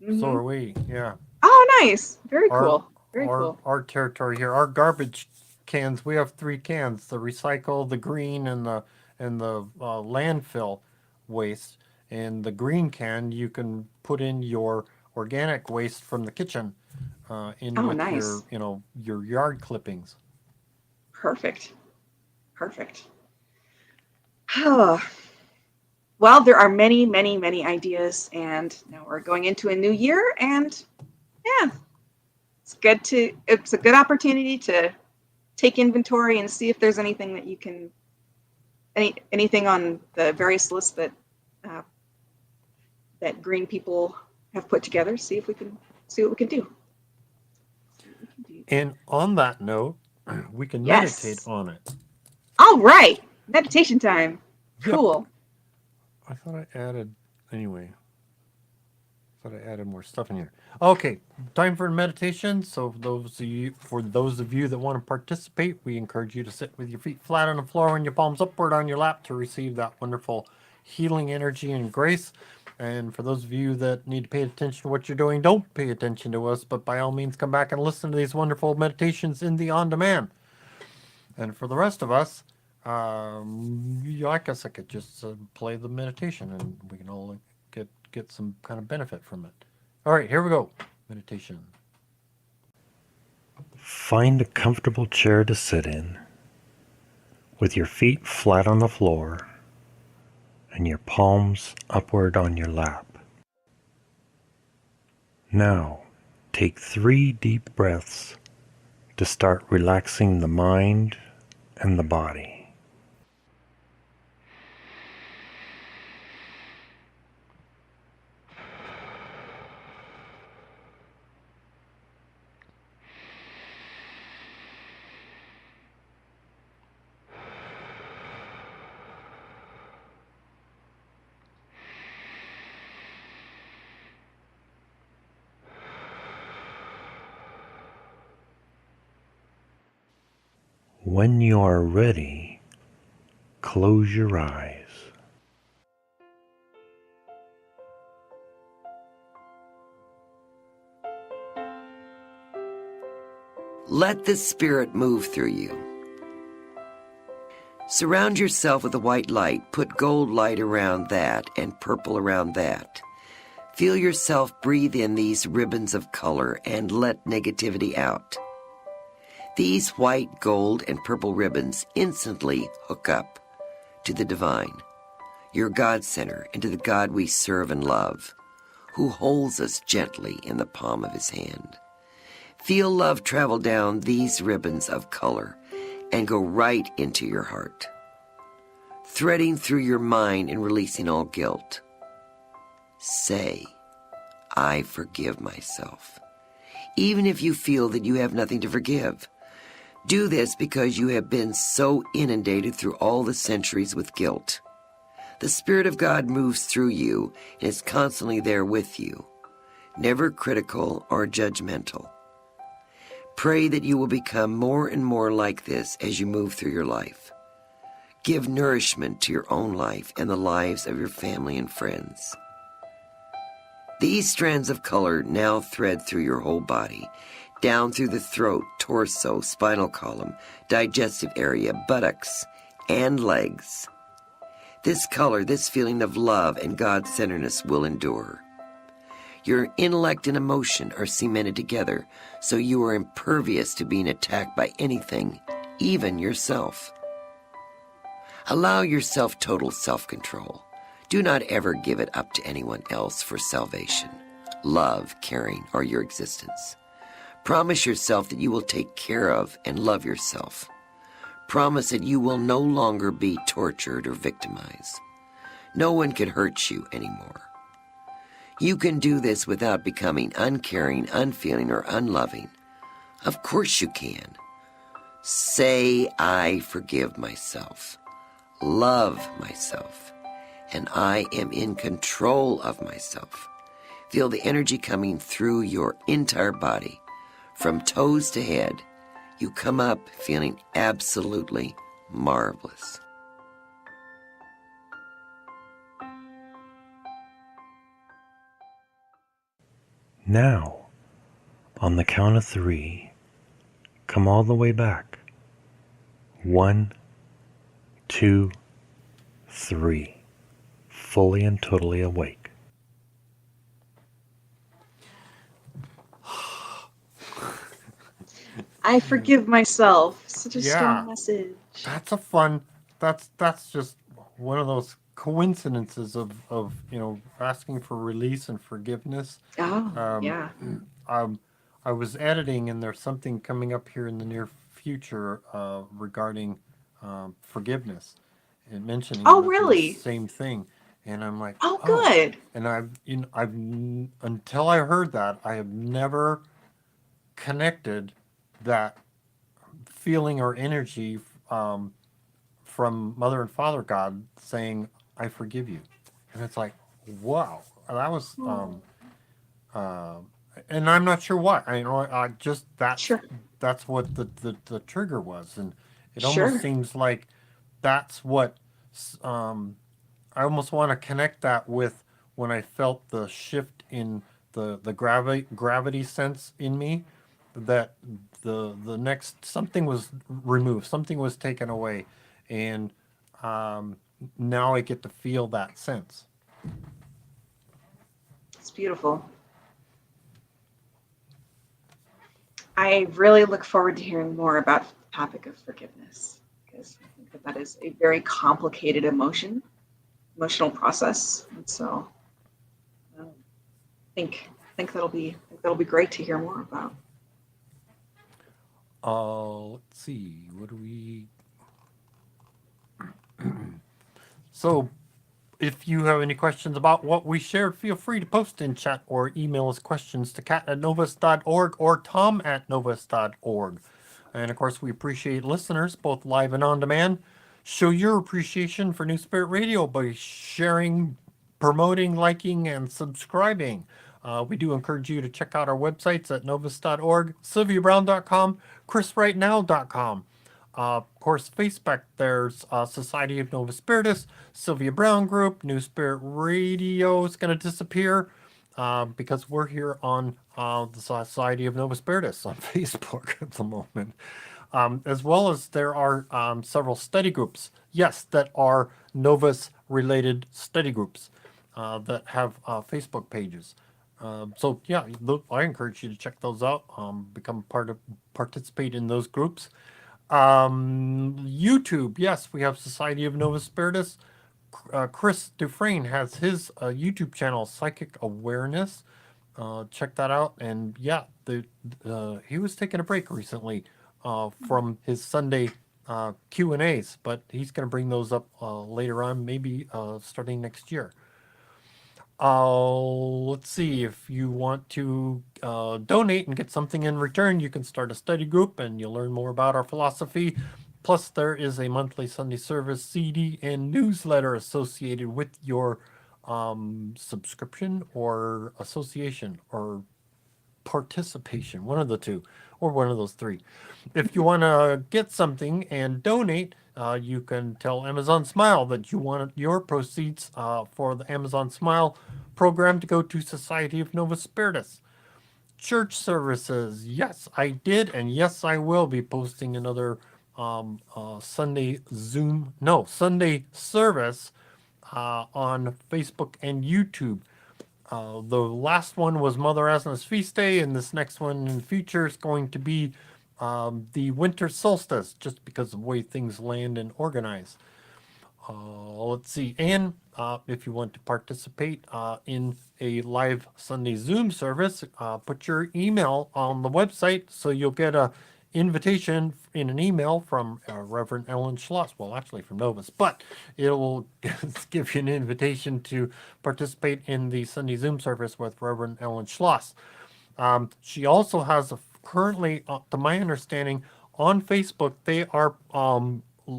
Mm-hmm. So are we. Yeah. Oh, nice. Very cool. Very cool. Our territory here, our garbage cans. We have 3 cans: the recycle, the green, and the landfill waste. And the green can you can put in your organic waste from the kitchen with nice. your yard clippings. Perfect. Perfect. Well, there are many, many, many ideas, and now we're going into a new year, and yeah, it's a good opportunity to take inventory and see if there's anything that you can, anything on the various lists that that green people have put together. See if we can see what we can do. And on that note, we can Yes. meditate on it. All right, meditation time. Cool. I thought I added, anyway. I thought I added more stuff in here. Okay, time for meditation. So for those of you that want to participate, we encourage you to sit with your feet flat on the floor and your palms upward on your lap to receive that wonderful healing energy and grace. And for those of you that need to pay attention to what you're doing, don't pay attention to us, but by all means come back and listen to these wonderful meditations in the on-demand. And for the rest of us, I guess I could just play the meditation and we can all get some kind of benefit from it. All right, here we go. Meditation. Find a comfortable chair to sit in with your feet flat on the floor and your palms upward on your lap. Now, take 3 deep breaths to start relaxing the mind and the body. When you are ready, close your eyes. Let the Spirit move through you. Surround yourself with a white light. Put gold light around that and purple around that. Feel yourself breathe in these ribbons of color and let negativity out. These white, gold, and purple ribbons instantly hook up to the divine, your God center, and to the God we serve and love, who holds us gently in the palm of his hand. Feel love travel down these ribbons of color and go right into your heart, threading through your mind and releasing all guilt. Say, I forgive myself, even if you feel that you have nothing to forgive. Do this because you have been so inundated through all the centuries with guilt. The Spirit of God moves through you and is constantly there with you, never critical or judgmental. Pray that you will become more and more like this as you move through your life. Give nourishment to your own life and the lives of your family and friends. These strands of color now thread through your whole body, down through the throat, torso, spinal column, digestive area, buttocks, and legs. This color, this feeling of love and God-centeredness will endure. Your intellect and emotion are cemented together, so you are impervious to being attacked by anything, even yourself. Allow yourself total self-control. Do not ever give it up to anyone else for salvation, love, caring, or your existence. Promise yourself that you will take care of and love yourself. Promise that you will no longer be tortured or victimized. No one can hurt you anymore. You can do this without becoming uncaring, unfeeling, or unloving. Of course you can. Say, I forgive myself, love myself, and I am in control of myself. Feel the energy coming through your entire body. From toes to head, you come up feeling absolutely marvelous. Now, on the count of 3, come all the way back. 1, 2, 3. Fully and totally awake. I forgive myself. Such a strong message. That's a fun. That's just one of those coincidences of asking for release and forgiveness. Oh, Um, yeah. um, I was editing, and there's something coming up here in the near future regarding forgiveness and mentioning Oh, this really? same thing. And I'm like, Oh, oh. good. And until I heard that, I have never connected that feeling or energy um, from Mother and Father God saying, "I forgive you," and it's like, wow, that was. Uh, and I'm not sure why. I just Sure. that's what the trigger was, and it almost Sure. seems like that's what I almost want to connect that with when I felt the shift in the gravity sense in me, that the next something was removed, something was taken away, and um, now I get to feel that sense. It's beautiful. I really look forward to hearing more about the topic of forgiveness, because I think that is a very complicated emotional process. And so I think that'll be great to hear more about. Let's see, what do we? So, if you have any questions about what we shared, feel free to post in chat or email us questions to cat@novus.org or tom@novus.org. And of course, we appreciate listeners, both live and on demand. Show your appreciation for New Spirit Radio by sharing, promoting, liking, and subscribing. We do encourage you to check out our websites at novus.org, sylviabrowne.com, chrisrightnow.com. Of course, Facebook, there's Society of Novus Spiritus, Sylvia Browne Group, New Spirit Radio is going to disappear because we're here on the Society of Novus Spiritus on Facebook at the moment. As well as there are several study groups, yes, that are Novus related study groups that have Facebook pages. So yeah, I encourage you to check those out. Participate in those groups. YouTube, yes, we have Society of Novus Spiritus. Chris Dufresne has his YouTube channel, Psychic Awareness. Check that out. And yeah, he was taking a break recently from his Sunday Q&As, but he's going to bring those up later on, maybe starting next year. Let's see, if you want to donate and get something in return, you can start a study group and you'll learn more about our philosophy. Plus, there is a monthly Sunday service CD and newsletter associated with your subscription or association or participation, one of the two, or one of those three. If you want to get something and donate, you can tell Amazon Smile that you want your proceeds for the Amazon Smile program to go to Society of Novus Spiritus. Church services, yes, I did, and yes, I will be posting another Sunday service on Facebook and YouTube. The last one was Mother Asna's feast day, and this next one in the future is going to be the winter solstice, just because of the way things land and organize. Let's see. And if you want to participate in a live Sunday Zoom service, put your email on the website so you'll get a invitation in an email from Reverend Ellen Schloss. Well, actually from Novus, but it will give you an invitation to participate in the Sunday Zoom service with Reverend Ellen Schloss. She also has currently, to my understanding, on Facebook, they are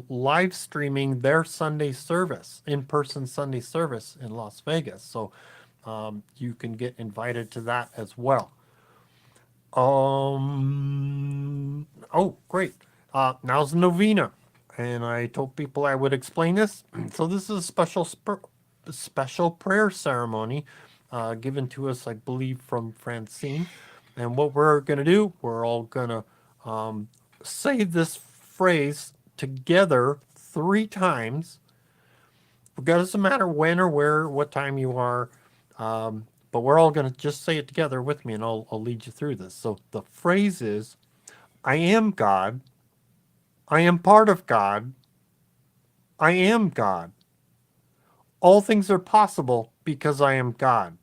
live streaming their Sunday service, in-person Sunday service in Las Vegas. So you can get invited to that as well. Oh, great. Now's the novena. And I told people I would explain this. So this is a special prayer ceremony given to us, I believe, from Francine. And what we're going to do, we're all going to say this phrase together 3 times. It doesn't matter when or where, what time you are. But we're all going to just say it together with me, and I'll lead you through this. So the phrase is, I am God, I am part of God. I am God. All things are possible because I am God.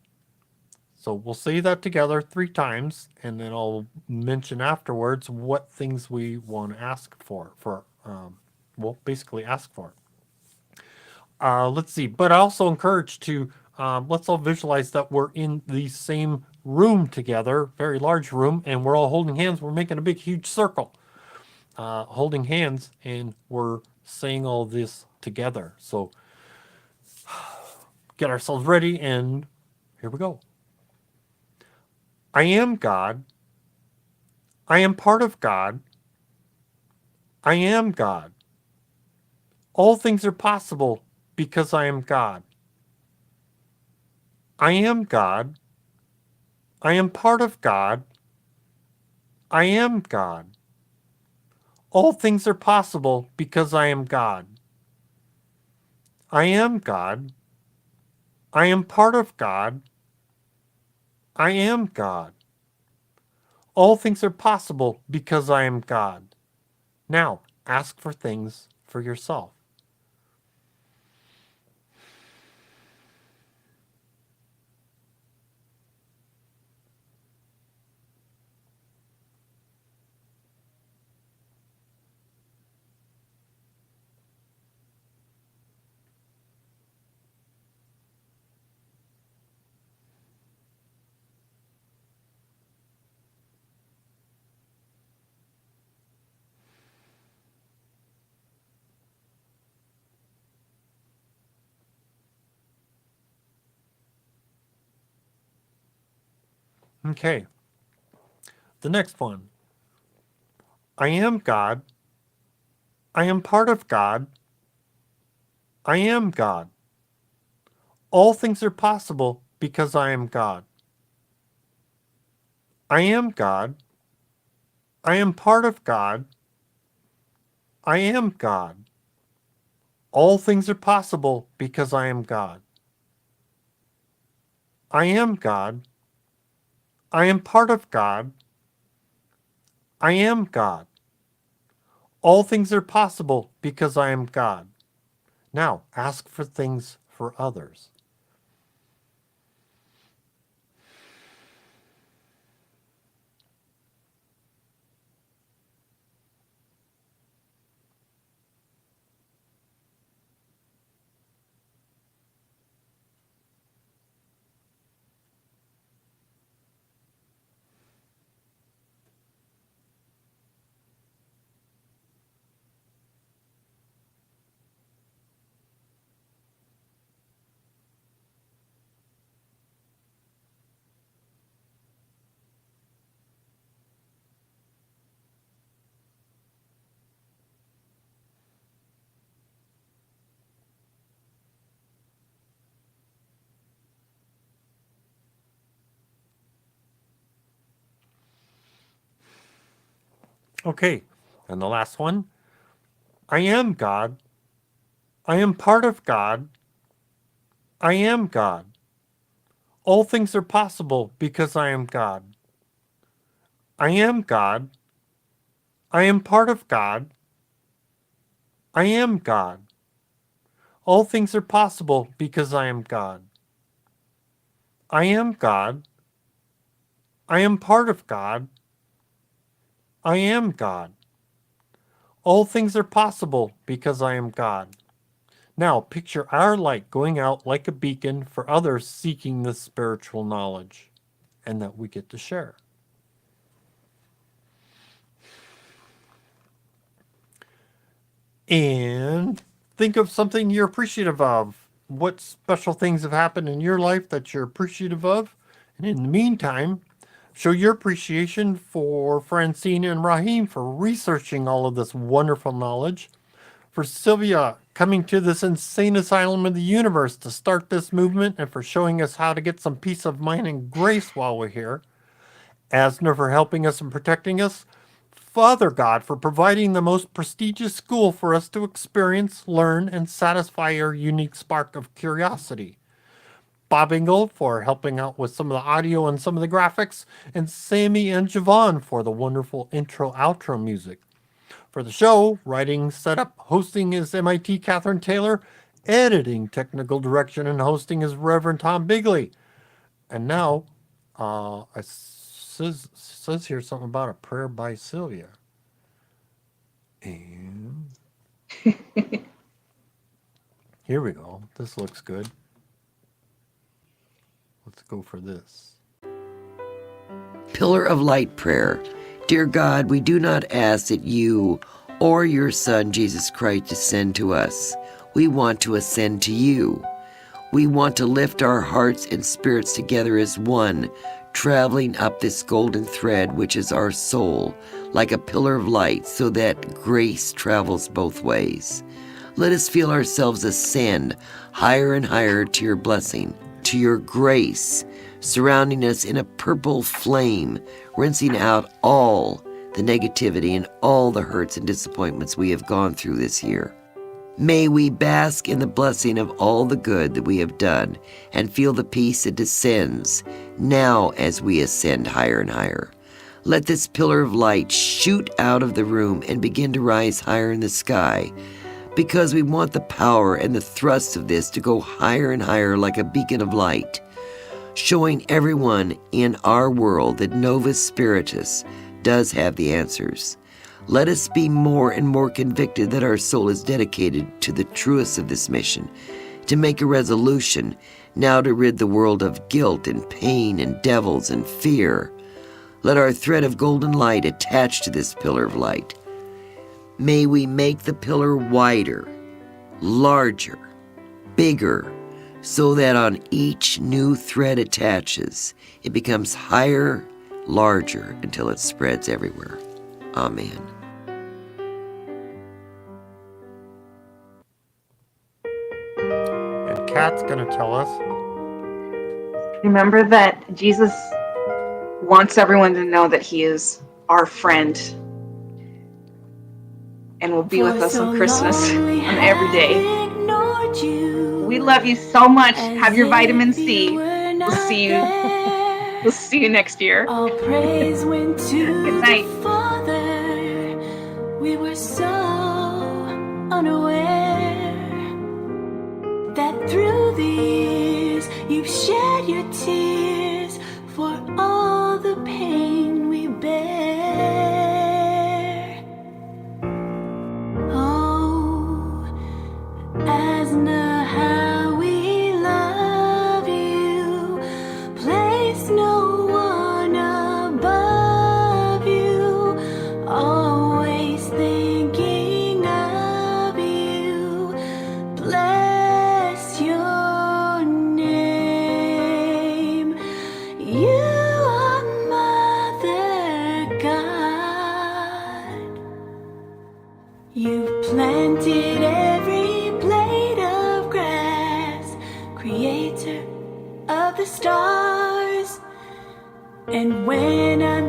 So we'll say that together 3 times, and then I'll mention afterwards what things we want to ask for. Well, basically ask for. Let's see. But I also encourage to let's all visualize that we're in the same room together, very large room, and we're all holding hands. We're making a big, huge circle, holding hands, and we're saying all this together. So get ourselves ready, and here we go. I am God. I am part of God. I am God. All things are possible because I am God. I am God. I am part of God. I am God. All things are possible because I am God. I am God. I am part of God. I am God. All things are possible because I am God. Now, ask for things for yourself. Okay. The next one. I am God. I am part of God. I am God. All things are possible because I am God. I am God. I am part of God. I am God. All things are possible because I am God. I am God. I am part of God. I am God. All things are possible because I am God. Now, ask for things for others. Okay, and the last one. I am God. I am part of God. I am God. All things are possible because I am God. I am God. I am part of God. I am God. All things are possible because I am God. I am God. I am part of God. I am God. All things are possible because I am God. Now picture our light going out like a beacon for others seeking this spiritual knowledge, and that we get to share. And think of something you're appreciative of. What special things have happened in your life that you're appreciative of? And in the meantime, show your appreciation for Francine and Raheim for researching all of this wonderful knowledge, for Sylvia coming to this insane asylum of the universe to start this movement, and for showing us how to get some peace of mind and grace while we're here, Asner for helping us and protecting us, Father God for providing the most prestigious school for us to experience, learn, and satisfy our unique spark of curiosity, Bob Engel for helping out with some of the audio and some of the graphics, and Sammy and Javon for the wonderful intro-outro music. For the show, writing, setup, hosting is MIT Catherine Taylor. Editing, technical direction, and hosting is Reverend Tom Bigley. And now, it says here something about a prayer by Sylvia. And here we go. This looks good. Let's go for this. Pillar of Light Prayer. Dear God, we do not ask that you or your Son, Jesus Christ, descend to us. We want to ascend to you. We want to lift our hearts and spirits together as one, traveling up this golden thread, which is our soul, like a pillar of light, so that grace travels both ways. Let us feel ourselves ascend higher and higher to your blessing, to your grace, surrounding us in a purple flame, rinsing out all the negativity and all the hurts and disappointments we have gone through this year. May we bask in the blessing of all the good that we have done and feel the peace that descends now as we ascend higher and higher. Let this pillar of light shoot out of the room and begin to rise higher in the sky, because we want the power and the thrust of this to go higher and higher like a beacon of light, showing everyone in our world that Novus Spiritus does have the answers. Let us be more and more convicted that our soul is dedicated to the truest of this mission, to make a resolution now to rid the world of guilt and pain and devils and fear. Let our thread of golden light attach to this pillar of light. May we make the pillar wider, larger, bigger, so that on each new thread attaches, it becomes higher, larger, until it spreads everywhere. Amen. And Kat's going to tell us. Remember that Jesus wants everyone to know that he is our friend and will be with us on Christmas and every day. We love you so much. Have your vitamin C. We'll see you. We'll see you next year. Good night. We were so unaware that through the years you've shed your tears for all the pain we bear. Oh, Asna, how we love you. Place no one above you. Always thinking of you. Bless your name. You are Mother God. You've planted every blade of grass, Creator of the stars. And when I'm